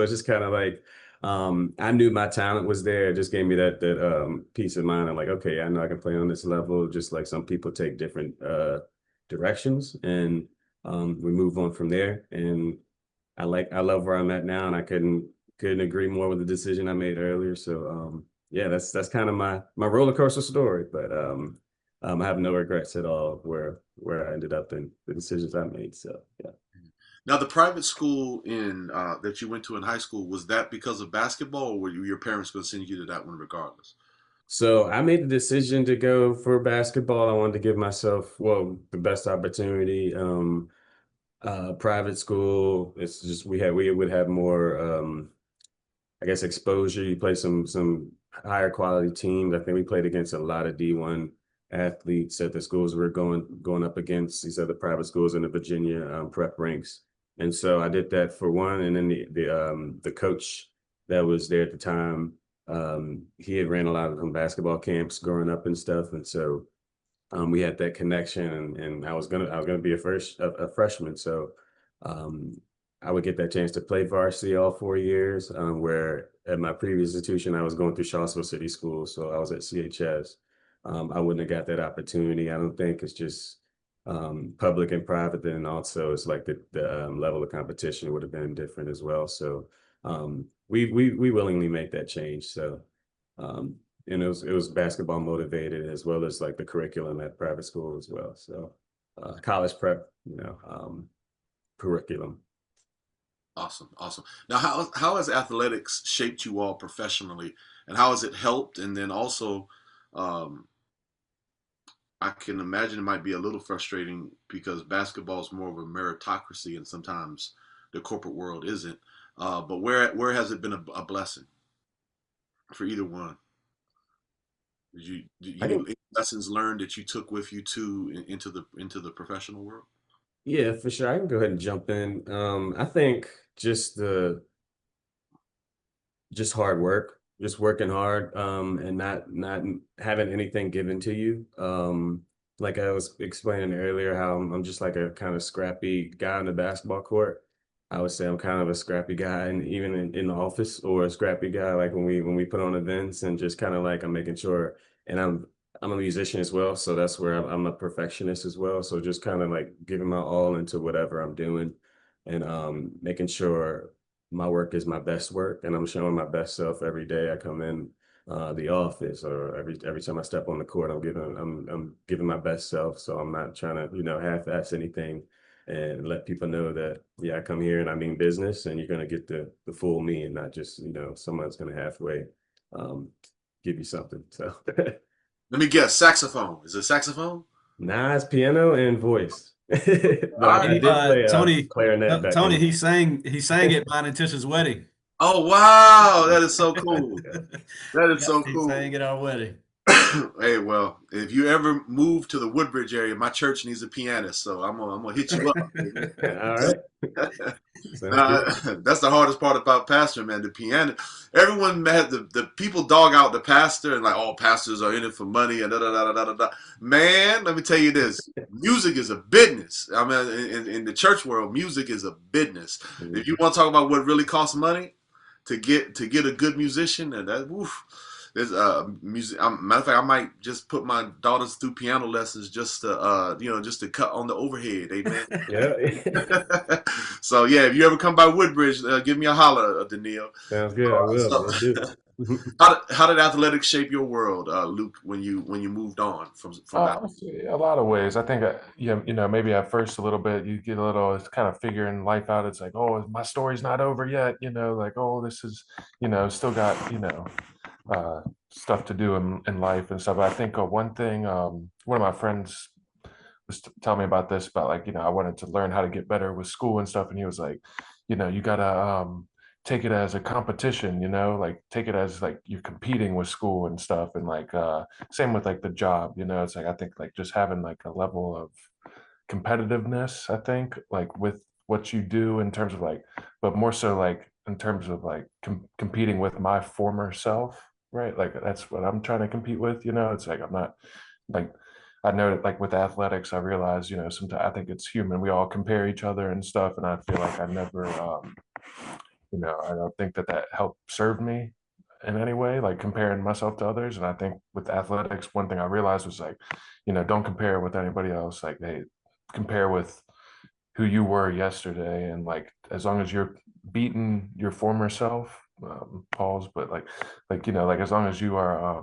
it's just kind of like I knew my talent was there. It just gave me that peace of mind. I'm like, okay, I know I can play on this level. Just like some people take different directions, and we move on from there. And I love where I'm at now, and I couldn't agree more with the decision I made earlier. So yeah, that's kind of my roller coaster story, but I have no regrets at all where I ended up in the decisions I made. So yeah. Now, the private school in that you went to in high school, was that because of basketball, or were your parents going to send you to that one regardless? So I made the decision to go for basketball. I wanted to give myself, well, the best opportunity. Private school, it's just we would have more I guess exposure. You play some higher quality teams. I think we played against a lot of D1 athletes at the schools we're going up against, these other private schools in the Virginia prep ranks. And so I did that for one. And then the coach that was there at the time, he had ran a lot of them basketball camps growing up and stuff. And so we had that connection, and I was gonna be a freshman. So I would get that chance to play varsity all 4 years, where at my previous institution, I was going through Charlottesville City Schools, so I was at CHS. I wouldn't have got that opportunity. I don't think. It's just public and private, then also it's like the level of competition would have been different as well. So we willingly made that change. So and it was basketball motivated, as well as like the curriculum at private school as well. So college prep, curriculum. Awesome, awesome. Now, how has athletics shaped you all professionally, and how has it helped? And then also, I can imagine it might be a little frustrating because basketball is more of a meritocracy, and sometimes the corporate world isn't. But where has it been a blessing for either one? Any lessons learned that you took with you into the professional world? Yeah, for sure. I can go ahead and jump in. I think just hard work, just working hard, and not having anything given to you. Like I was explaining earlier, how I'm just like a kind of scrappy guy on the basketball court. I would say I'm kind of a scrappy guy, and even in the office, or a scrappy guy like when we put on events, and just kind of like I'm making sure. And I'm a musician as well, so that's where I'm a perfectionist as well. So just kind of like giving my all into whatever I'm doing, and making sure my work is my best work, and I'm showing my best self every day I come in the office, or every time I step on the court. I'm giving my best self. So I'm not trying to half-ass anything, and let people know that, yeah, I come here and I mean business, and you're gonna get the full me, and not just someone's gonna halfway give you something. So Let me guess, saxophone. Is it saxophone? nah, it's piano and voice. But All I right. did play Tony, clarinet back Tony, in. he sang at mine and Tisha's wedding. Oh, wow, that is so cool. That is so He cool. sang at our wedding. Hey, well, if you ever move to the Woodbridge area, my church needs a pianist, so I'm gonna hit you up. All right. Sounds Nah, good. that's the hardest part about pastor, man. The piano. Everyone had the people dog out the pastor and like, oh, pastors are in it for money and da da da da da da. Man, let me tell you this: music is a business. I mean, in the church world, music is a business. If you want to talk about what really costs money to get a good musician, and that, woof, there's music. Matter of fact, I might just put my daughters through piano lessons just to just to cut on the overhead. Amen. Yeah. So yeah, if you ever come by Woodbridge, give me a holler, Deneil. Sounds good. I will. So, Will do. how did athletics shape your world, Luke, when you moved on from that? Honestly, a lot of ways. I think, maybe at first a little bit, you get a little, it's kind of figuring life out. It's like, oh, my story's not over yet. Like, oh, this is, still got, stuff to do in life and stuff. I think one thing, one of my friends was telling me about this, about like, I wanted to learn how to get better with school and stuff. And he was like, you gotta take it as a competition, like take it as like you're competing with school and stuff. And like same with like the job, it's like I think like just having like a level of competitiveness, I think, like with what you do in terms of like, but more so like in terms of like competing with my former self, right? Like that's what I'm trying to compete with, it's like I'm not like, I know that like with athletics, I realize, sometimes I think it's human. We all compare each other and stuff. And I feel like I never, I don't think that helped serve me in any way, like comparing myself to others. And I think with athletics, one thing I realized was like, don't compare with anybody else. Like, hey, compare with who you were yesterday. And like, as long as you're beating your former self, pause, but like as long as you are,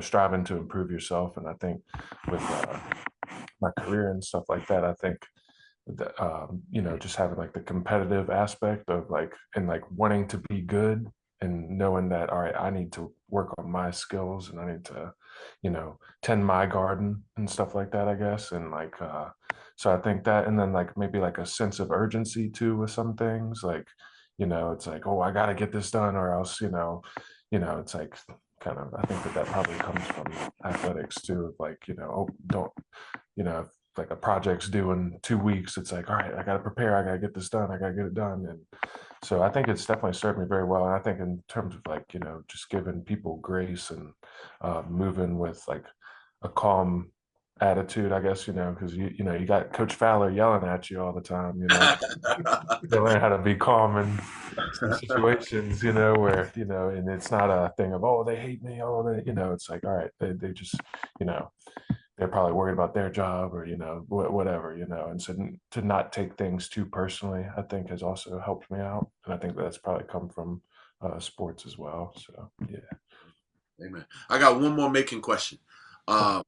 striving to improve yourself. And I think with my career and stuff like that, I think just having like the competitive aspect of like, and like wanting to be good and knowing that, all right, I need to work on my skills and I need to, tend my garden and stuff like that, I guess. And like, so I think that, and then like maybe like a sense of urgency too with some things, like, it's like, oh, I got to get this done or else, it's like kind of, I think that probably comes from athletics too. Like, oh, don't, if like a project's due in 2 weeks, it's like, all right, I got to prepare. I got to get this done. I got to get it done. And so I think it's definitely served me very well. And I think in terms of like, just giving people grace and moving with like a calm attitude, I guess, because you got Coach Fowler yelling at you all the time, to learn how to be calm in situations, where, and it's not a thing of, oh, they hate me. Oh, it's like, all right, they just, you know, they're probably worried about their job or whatever, and so to not take things too personally, I think has also helped me out, and I think that's probably come from sports as well. So yeah. Amen. I got one more Macon question. Um,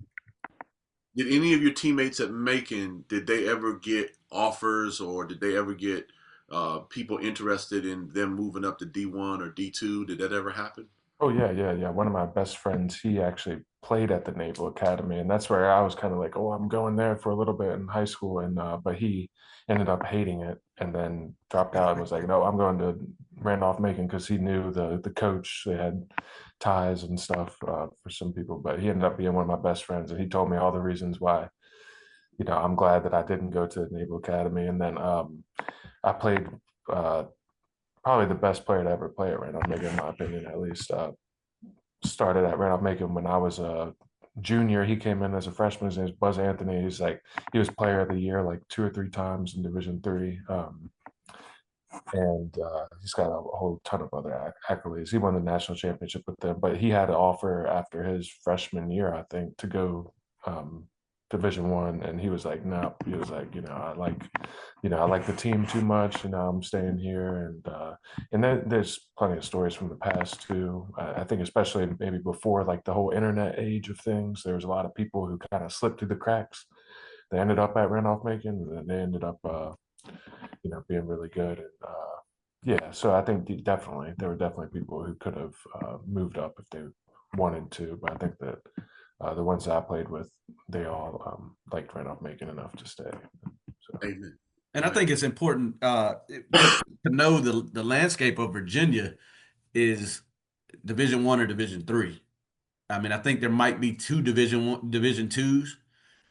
did any of your teammates at Macon, did they ever get offers or did they ever get people interested in them moving up to D1 or D2? Did that ever happen? Oh yeah. One of my best friends, he actually played at the Naval Academy, and that's where I was kind of like, oh, I'm going there for a little bit in high school, and but he ended up hating it and then dropped out and was like, no, I'm going to Randolph-Macon because he knew the coach. They had ties and stuff for some people, but he ended up being one of my best friends, and he told me all the reasons why. I'm glad that I didn't go to the Naval Academy, and then I played. Probably the best player to ever play at Randolph-Macon, in my opinion, at least. Started at Randolph-Macon when I was a junior. He came in as a freshman. His name is Buzz Anthony. He's like, he was player of the year like 2 or 3 times in Division III. And he's got a whole ton of other accolades. He won the national championship with them, but he had an offer after his freshman year, I think, to go Division I, and he was like, no. He was like, I like the team too much. I'm staying here, and then there's plenty of stories from the past too. I think especially maybe before like the whole internet age of things, there was a lot of people who kind of slipped through the cracks. They ended up at Randolph-Macon, and they ended up, being really good. And yeah, so I think definitely there were definitely people who could have moved up if they wanted to, but I think that the ones that I played with, they all liked Randolph-Macon enough to stay. So. Amen. And I think it's important to know the landscape of Virginia is Division I or Division III. I mean, I think there might be two Division twos.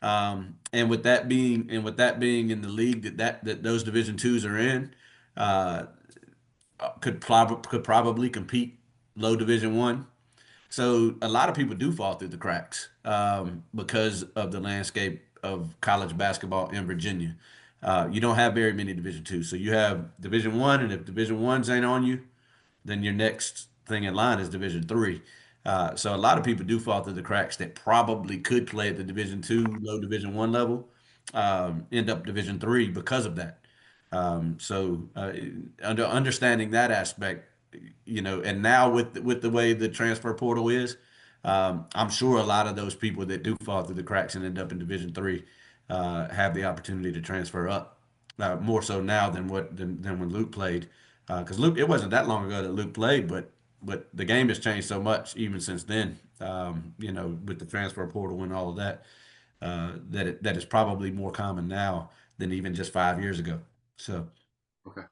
And with that being in the league that those Division twos are in, uh, could probably compete low Division one. So a lot of people do fall through the cracks because of the landscape of college basketball in Virginia. You don't have very many Division two, so you have Division one, and if Division ones ain't on you, then your next thing in line is Division three. So a lot of people do fall through the cracks that probably could play at the Division two, low Division one level, end up Division three because of that. So understanding that aspect, and now with the way the transfer portal is, I'm sure a lot of those people that do fall through the cracks and end up in Division three have the opportunity to transfer up. More so now than when Luke played, because Luke, it wasn't that long ago that Luke played, but the game has changed so much even since then. With the transfer portal and all of that, that is probably more common now than even just 5 years ago. So. Okay.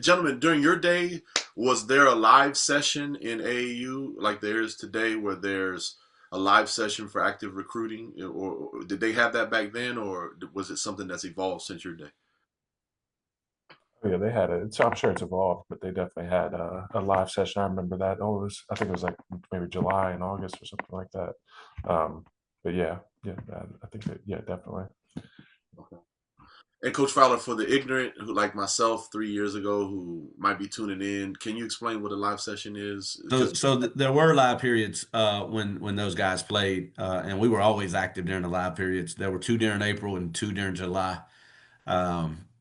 Gentlemen, during your day, was there a live session in AAU like there is today, where there's a live session for active recruiting, or did they have that back then, or was it something that's evolved since your day? Yeah, they had it. So I'm sure it's evolved, but they definitely had a live session. I remember that. I think it was like maybe July and August or something like that. But yeah, I think that, yeah, definitely. Okay. And Coach Fowler, for the ignorant who like myself 3 years ago who might be tuning in, can you explain what a live session is? There were live periods when those guys played, and we were always active during the live periods. There were two during April and two during July,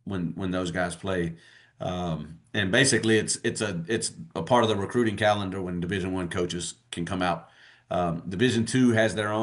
when those guys played. And basically, it's a part of the recruiting calendar when Division one coaches can come out. Division two had their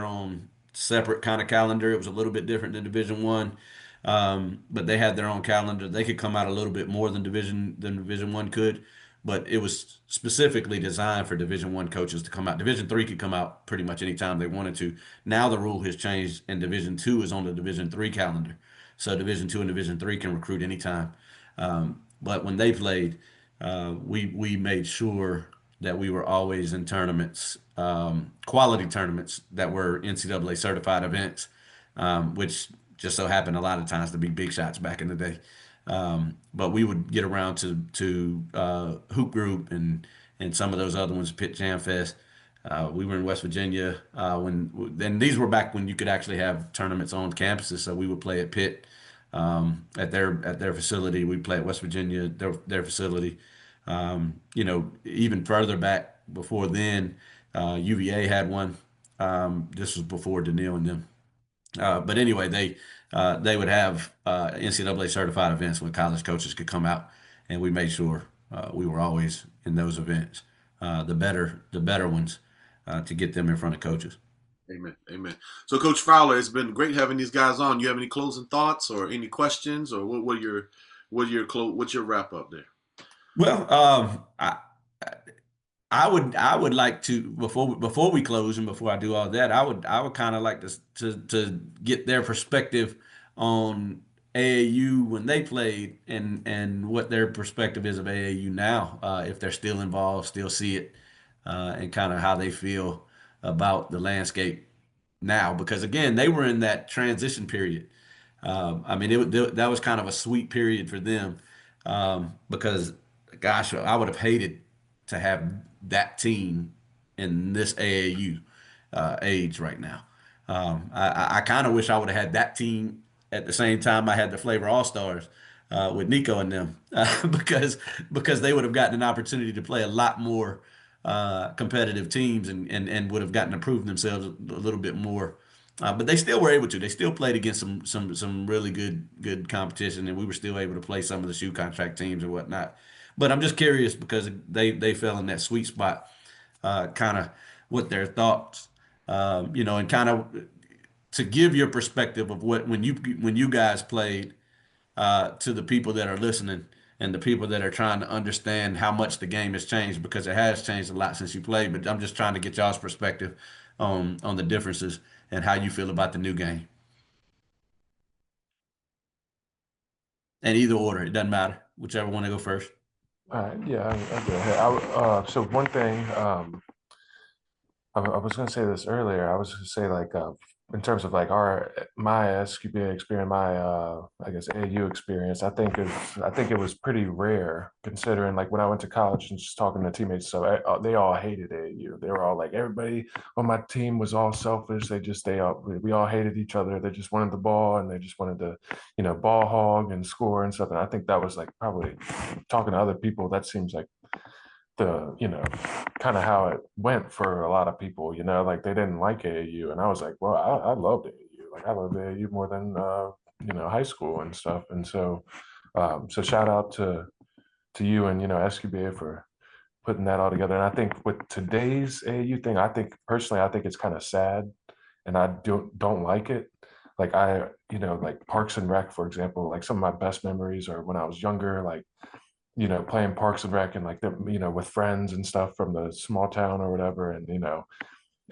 own separate kind of calendar. It was a little bit different than Division one, but they had their own calendar. They could come out a little bit more than Division one could, but it was specifically designed for Division one coaches to come out. Division three could come out pretty much anytime they wanted to. Now the rule has changed, and Division two is on the Division three calendar, so Division two and Division three can recruit anytime. But when they played, we made sure that we were always in tournaments, quality tournaments that were NCAA certified events, which just so happened a lot of times to be big shots back in the day. But we would get around to Hoop Group and some of those other ones, Pitt Jam Fest. We were in West Virginia then these were back when you could actually have tournaments on campuses. So we would play at Pitt, at their facility. We play at West Virginia, their facility. Even further back before then, UVA had one. This was before Deneil and them. But anyway, they would have NCAA certified events when college coaches could come out, and we made sure we were always in those events, the better ones, to get them in front of coaches. Amen. Amen. So, Coach Fowler, it's been great having these guys on. You have any closing thoughts or any questions, or what's your wrap up there? Well, I would like to, before we close and before I do all that, I would kind of like to get their perspective on AAU when they played, and what their perspective is of AAU now, if they're still involved, still see it, and kind of how they feel about the landscape now, because again, they were in that transition period. I mean, that was kind of a sweet period for them, because, gosh, I would have hated to have that team in this AAU age right now. I kind of wish I would have had that team at the same time I had the Flavor All Stars with Nico and them, because they would have gotten an opportunity to play a lot more competitive teams, and would have gotten to prove themselves a little bit more. But they still were able to. They still played against some really good competition, and we were still able to play some of the shoe contract teams and whatnot. But I'm just curious, because they fell in that sweet spot, kind of what their thoughts, and kind of to give your perspective of when you guys played, to the people that are listening and the people that are trying to understand how much the game has changed, because it has changed a lot since you played. But I'm just trying to get y'all's perspective on the differences and how you feel about the new game. And either order, it doesn't matter. Whichever one to go first. All right, yeah, I'll go ahead. So one thing I was going to say this earlier. I was going to say like in terms of like our my SQBA experience, my I guess AU experience. I think it was pretty rare considering like when I went to college and just talking to teammates. So they all hated AAU. They were all like everybody on my team was all selfish. We all hated each other. They just wanted the ball and they just wanted to ball hog and score and stuff. And I think that was like probably talking to other people. That seems like the kind of how it went for a lot of people, like they didn't like AAU, and I was like, well, I loved AAU. Like I loved AAU more than high school and stuff. And so so shout out to you and SQBA for putting that all together. And I think with today's AAU thing, I think personally, I think it's kind of sad, and I don't like it. Like like Parks and Rec, for example, like some of my best memories are when I was younger, like playing Parks and Rec and like with friends and stuff from the small town or whatever. And,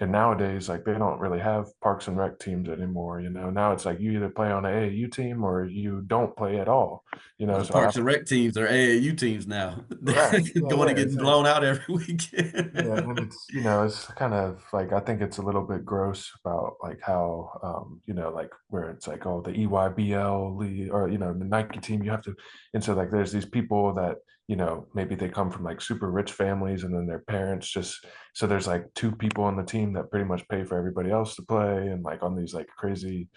and nowadays, like they don't really have Parks and Rec teams anymore. Now it's like you either play on an AAU team or you don't play at all, Well, the so I, Parks and Rec teams are AAU teams now. right. They're Yeah. going Yeah. and getting Exactly. blown out every Yeah, weekend. and it's kind of like I think it's a little bit gross about like how like where it's like, oh, the EYBL league or the Nike team you have to. And so like there's these people that maybe they come from like super rich families, and then their parents just, so there's like two people on the team that pretty much pay for everybody else to play, and like on these like crazy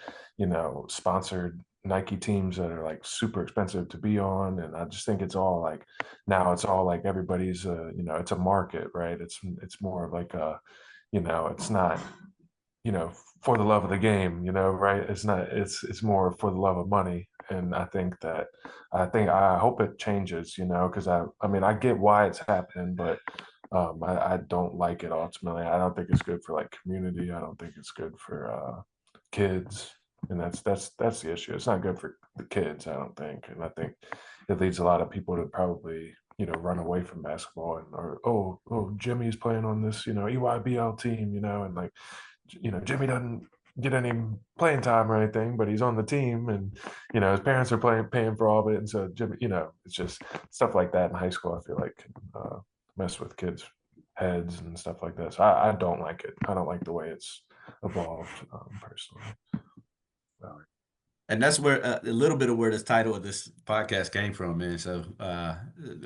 sponsored Nike teams that are like super expensive to be on. And I just think it's all like now it's all like everybody's it's a market, right? It's more of like a it's not you know for the love of the game, right? It's not, it's more for the love of money. And I hope it changes, because I mean I get why it's happening, but I don't like it ultimately. I don't think it's good for like community. I don't think it's good for kids. And that's the issue. It's not good for the kids, I don't think. And I think it leads a lot of people to probably run away from basketball, and or Jimmy's playing on this EYBL team, and like Jimmy doesn't get any playing time or anything, but he's on the team, and his parents are paying for all of it. And so Jimmy, it's just stuff like that in high school. I feel like can mess with kids' heads and stuff like that. So I don't like it. I don't like the way it's evolved, personally. And that's where a little bit of where this title of this podcast came from, man. So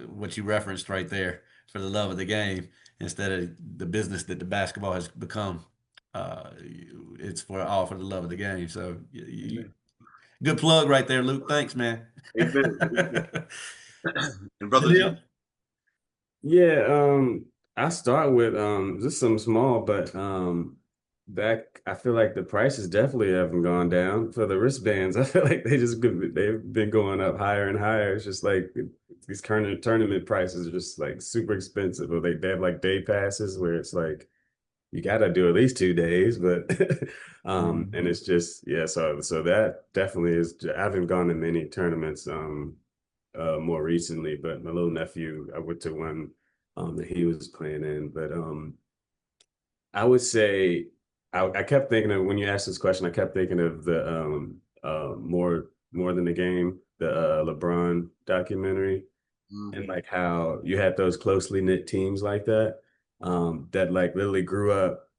what you referenced right there, for the love of the game instead of the business that the basketball has become. It's for the love of the game. So good plug right there, Luke. Thanks, man. Amen. And brother G. Yeah, I start with just some small, but back I feel like the prices definitely haven't gone down for the wristbands. I feel like they've been going up higher and higher. It's just like these current tournament prices are just like super expensive. Or they have like day passes where it's like you got to do at least 2 days, but and it's just so that definitely is. I haven't gone to many tournaments more recently, but my little nephew, I went to one that he was playing in. But I would say I kept thinking of, when you asked this question, I kept thinking of the more than the game, the LeBron documentary, and like how you had those closely knit teams like that, that like literally grew up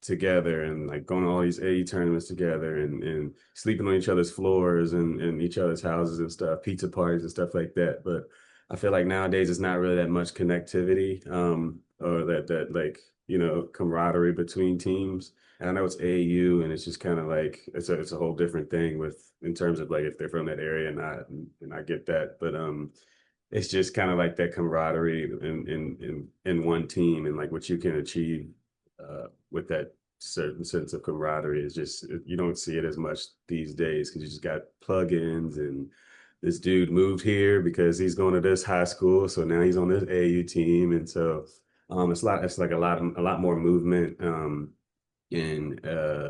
together, and like going to all these AE tournaments together, and sleeping on each other's floors and each other's houses and stuff, pizza parties and stuff like that. But I feel like nowadays it's not really that much connectivity, or that like, camaraderie between teams. And I know it's AAU, and it's just kind of like it's a whole different thing with, in terms of like if they're from that area or not, and I get that. But it's just kind of like that camaraderie in one team, and like what you can achieve with that certain sense of camaraderie is just, you don't see it as much these days, because you just got plugins, and this dude moved here because he's going to this high school, so now he's on this AU team. And so it's like a lot more movement, in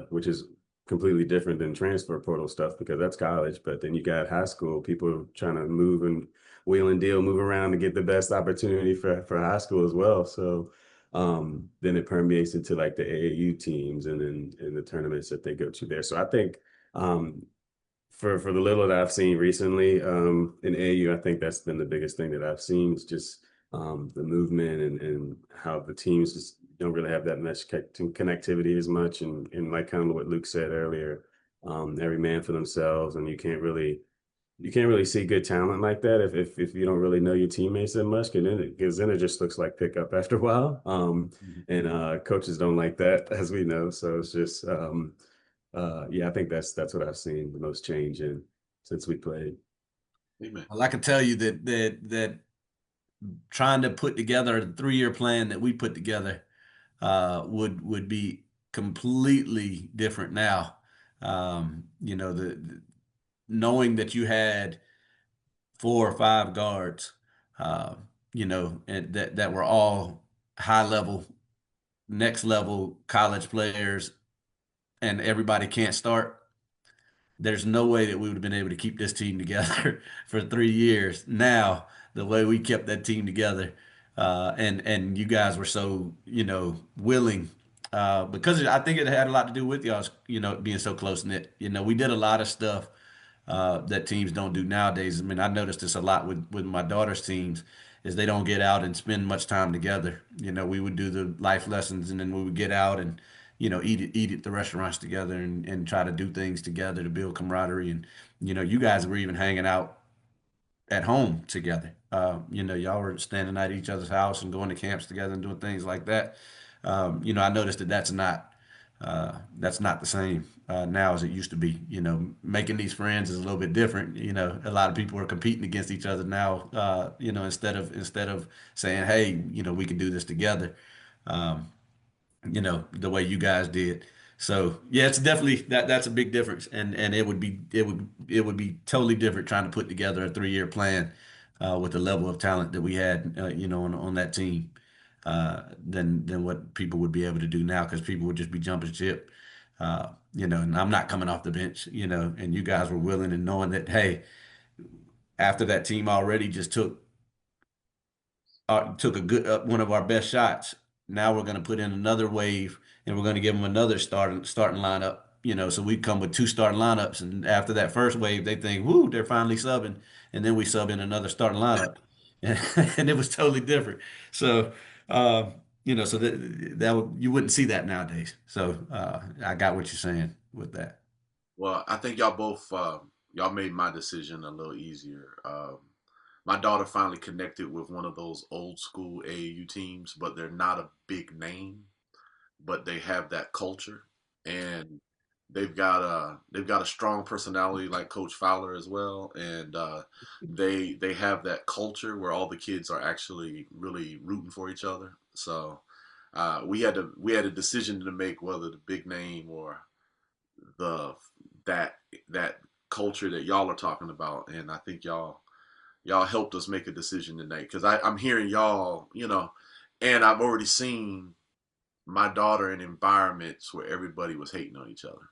which is completely different than transfer portal stuff, because that's college. But then you got high school people trying to move and wheel and deal, move around to get the best opportunity for high school as well. So then it permeates into like the AAU teams, and then in the tournaments that they go to there. So I think for the little that I've seen recently in AAU, I think that's been the biggest thing that I've seen, is just the movement, and how the teams just don't really have that much connectivity as much, and like kind of what Luke said earlier, every man for themselves, and you can't really see good talent like that if you don't really know your teammates that much, because then it just looks like pickup after a while. And coaches don't like that, as we know. So it's just yeah, I think that's what I've seen the most change in since we played. Amen. Well, I can tell you that trying to put together a 3-year plan that we put together would be completely different now. The knowing that you had 4 or 5 guards, uh, and that were all high level, next level college players, and everybody can't start. There's no way that we would have been able to keep this team together for 3 years. Now, the way we kept that team together, and you guys were so willing, because I think it had a lot to do with y'all, being so close knit. We did a lot of stuff that teams don't do nowadays. I mean, I noticed this a lot with my daughter's teams, is they don't get out and spend much time together. We would do the life lessons, and then we would get out and eat at the restaurants together, and try to do things together to build camaraderie. And you guys were even hanging out at home together. Y'all were standing at each other's house and going to camps together and doing things like that. I noticed that that's not the same now as it used to be. Making these friends is a little bit different. A lot of people are competing against each other now. Instead of saying, "Hey, we can do this together." Um, the way you guys did. So yeah, it's definitely that's a big difference, and it would be totally different trying to put together a 3-year plan with the level of talent that we had, on that team, than what people would be able to do now, because people would just be jumping ship. And I'm not coming off the bench, and you guys were willing and knowing that, hey, after that team already just took a good one of our best shots. Now we're going to put in another wave, and we're going to give them another starting lineup. So we come with 2 starting lineups, and after that first wave, they think, "Woo, they're finally subbing," and then we sub in another starting lineup, and it was totally different. So, so you wouldn't see that nowadays. So I got what you're saying with that. Well, I think y'all both y'all made my decision a little easier. My daughter finally connected with one of those old school AAU teams, but they're not a big name, but they have that culture, and they've got a strong personality like Coach Fowler as well, and they have that culture where all the kids are actually really rooting for each other. So we had a decision to make whether the big name or the that culture that y'all are talking about, and I think y'all helped us make a decision tonight, because I'm hearing y'all, and I've already seen my daughter in environments where everybody was hating on each other.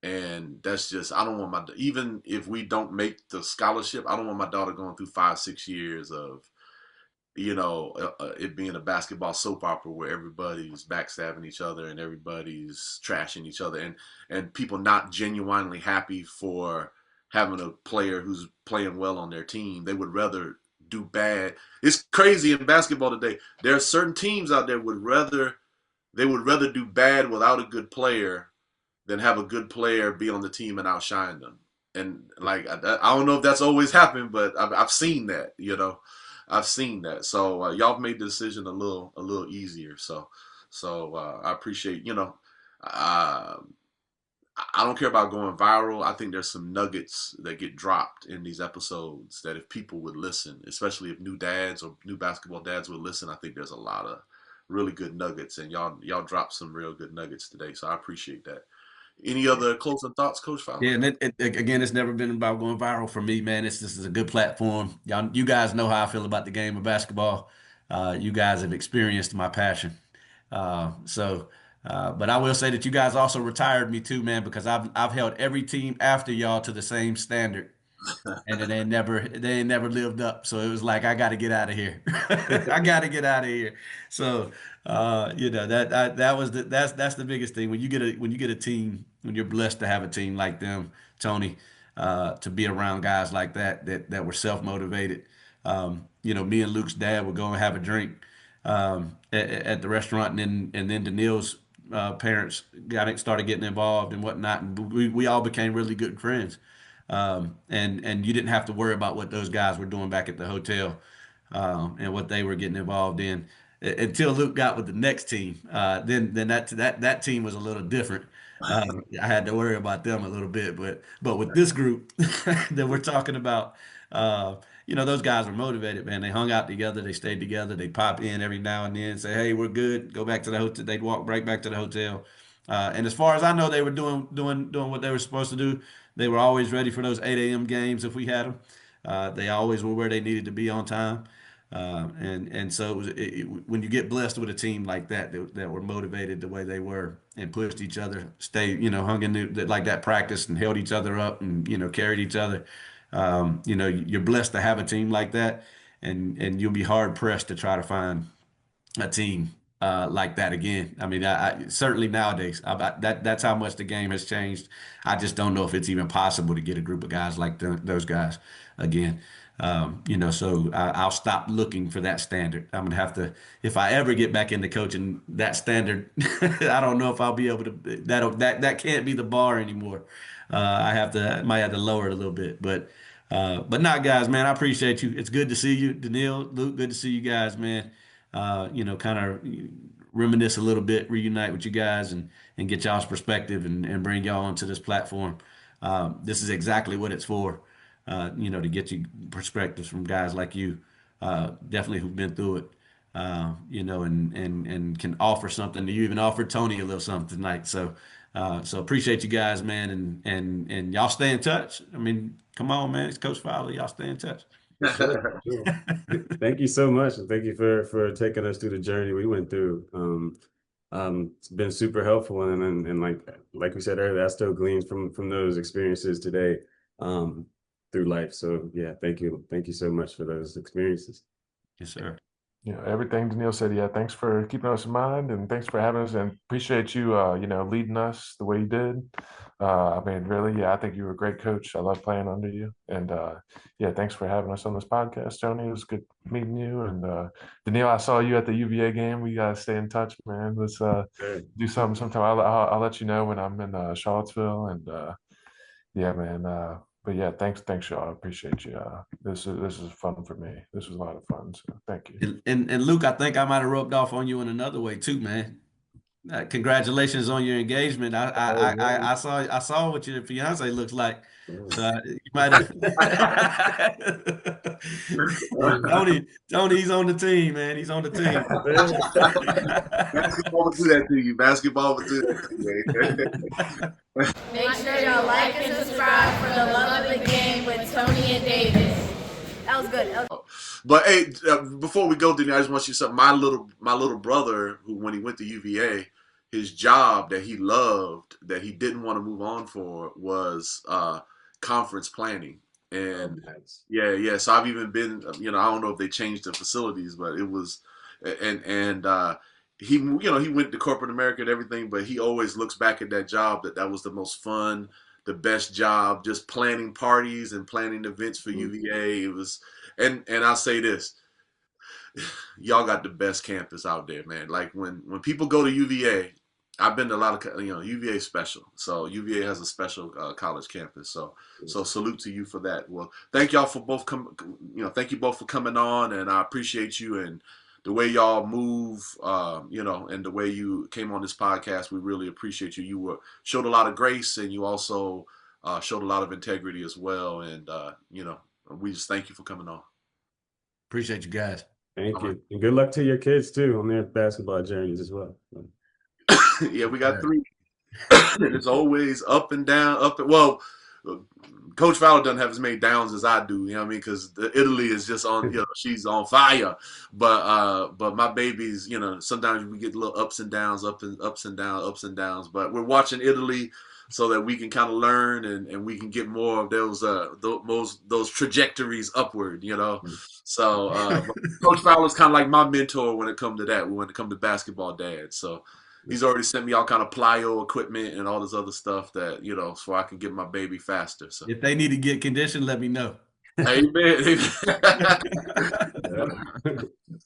And that's just, I don't want even if we don't make the scholarship, I don't want my daughter going through 5, 6 years of, it being a basketball soap opera where everybody's backstabbing each other and everybody's trashing each other, and people not genuinely happy for having a player who's playing well on their team. They would rather do bad. It's crazy in basketball today. There are certain teams out there they would rather do bad without a good player than have a good player be on the team and outshine them. And like I don't know if that's always happened, but I've seen that. I've seen that. So y'all have made the decision a little easier. So I appreciate. Uh, I don't care about going viral. I think there's some nuggets that get dropped in these episodes that if people would listen, especially if new dads or new basketball dads would listen, I think there's a lot of really good nuggets, and y'all dropped some real good nuggets today. So I appreciate that. Any other closing thoughts, Coach Fowler? Yeah, and again, it's never been about going viral for me, man. This is a good platform. You guys know how I feel about the game of basketball. You guys have experienced my passion. But I will say that you guys also retired me too, man, because I've held every team after y'all to the same standard, and they ain't never lived up. So it was like, I got to get out of here. I got to get out of here. So that's the biggest thing when you get a team, when you're blessed to have a team like them, Tony, to be around guys like that were self motivated. Me and Luke's dad would go and have a drink. at the restaurant, and then Deneil's parents started getting involved and whatnot, and we all became really good friends. And you didn't have to worry about what those guys were doing back at the hotel, and what they were getting involved in until Luke got with the next team. Then that team was a little different. I had to worry about them a little bit, but with this group that we're talking about, uh, those guys were motivated, man. They hung out together, they stayed together, they pop in every now and then, say, "Hey, we're good." Go back to the hotel. They'd walk right back to the hotel. And as far as I know, they were doing what they were supposed to do. They were always ready for those 8 a.m. games if we had them. They always were where they needed to be on time. And so when you get blessed with a team like that were motivated the way they were and pushed each other, hung in like that practice and held each other up and carried each other. You're blessed to have a team like that, and you'll be hard pressed to try to find a team like that again. I mean, I certainly nowadays that's how much the game has changed. I just don't know if it's even possible to get a group of guys like those guys again. So I'll stop looking for that standard. I'm gonna have to, if I ever get back into coaching, that standard. I don't know if I'll be able to. That can't be the bar anymore. Might have to lower it a little bit, but not, guys, man. I appreciate you. It's good to see you, Deneil, Luke. Good to see you guys, man. Kind of reminisce a little bit, reunite with you guys, and get y'all's perspective and bring y'all onto this platform. This is exactly what it's for. To get you perspectives from guys like you, definitely who've been through it. And can offer something. You even offered Tony a little something tonight. So appreciate you guys, man, and y'all stay in touch. I mean, come on, man. It's Coach Fowler. Y'all stay in touch. Sure, sure. Thank you so much, and thank you for taking us through the journey we went through. It's been super helpful, and like we said earlier, I still glean from those experiences today, through life. So yeah, thank you so much for those experiences. Yes, sir. Everything Deneil said. Yeah, thanks for keeping us in mind, and thanks for having us, and appreciate you, leading us the way you did. I mean, really, yeah, I think you were a great coach. I love playing under you, and yeah, thanks for having us on this podcast, Tony. It was good meeting you, and Deneil, I saw you at the UVA game. We gotta stay in touch, man. Let's Sure. do something sometime. I'll let you know when I'm in Charlottesville, and yeah, man. But yeah, thanks, y'all. I appreciate you. This is fun for me. This was a lot of fun. So thank you. And Luke, I think I might have rubbed off on you in another way too, man. Congratulations on your engagement. I saw what your fiance looks like. So you might have. Tony, he's on the team, man. He's on the team. Basketball will do that to you. Basketball will do that to you. Make sure y'all like and subscribe for the love of the game with Tony and Davis. That was good. But hey, before we go, Deneil, I just want you to say my little brother, who when he went to UVA, his job that he loved, that he didn't want to move on for, was conference planning. And Nice. yeah. So I've even been, I don't know if they changed the facilities, but it was, and he, he went to corporate America and everything, but he always looks back at that job that was the most fun, the best job, just planning parties and planning events for UVA. It was, and I'll say this, y'all got the best campus out there, man. Like when people go to UVA, I've been to a lot of, UVA special. So UVA has a special college campus. So salute to you for that. Well, thank y'all for both thank you both for coming on, and I appreciate you and the way y'all move, and the way you came on this podcast. We really appreciate you. You showed a lot of grace, and you also showed a lot of integrity as well. And we just thank you for coming on. Appreciate you guys. Thank you, and good luck to your kids too on their basketball journeys as well. Yeah, we got 3. And it's always up and down, well, Coach Fowler doesn't have as many downs as I do, you know what I mean? Because Italy is just on, she's on fire. But my babies, sometimes we get little ups and downs, ups and downs. But we're watching Italy so that we can kind of learn and we can get more of those trajectories upward, So Coach Fowler's kind of like my mentor when it comes to that, when it comes to basketball dads. So he's already sent me all kind of plyo equipment and all this other stuff that, so I can get my baby faster. So if they need to get conditioned, let me know. Amen.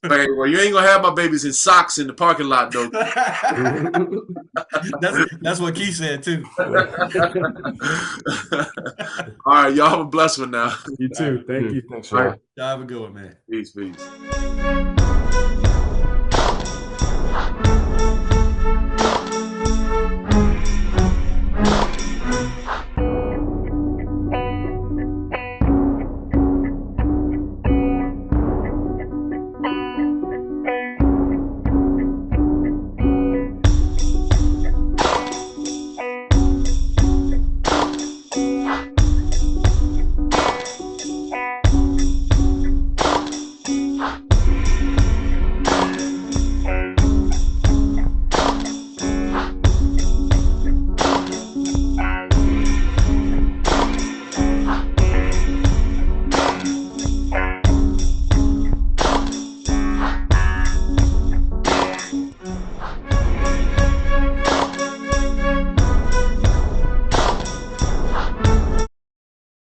Hey, well, you ain't gonna have my babies in socks in the parking lot, though. That's what Keith said too. All right, y'all have a blessed one now. You too. Thank you. Thanks, All y'all. right. Y'all have a good one, man. Peace, peace.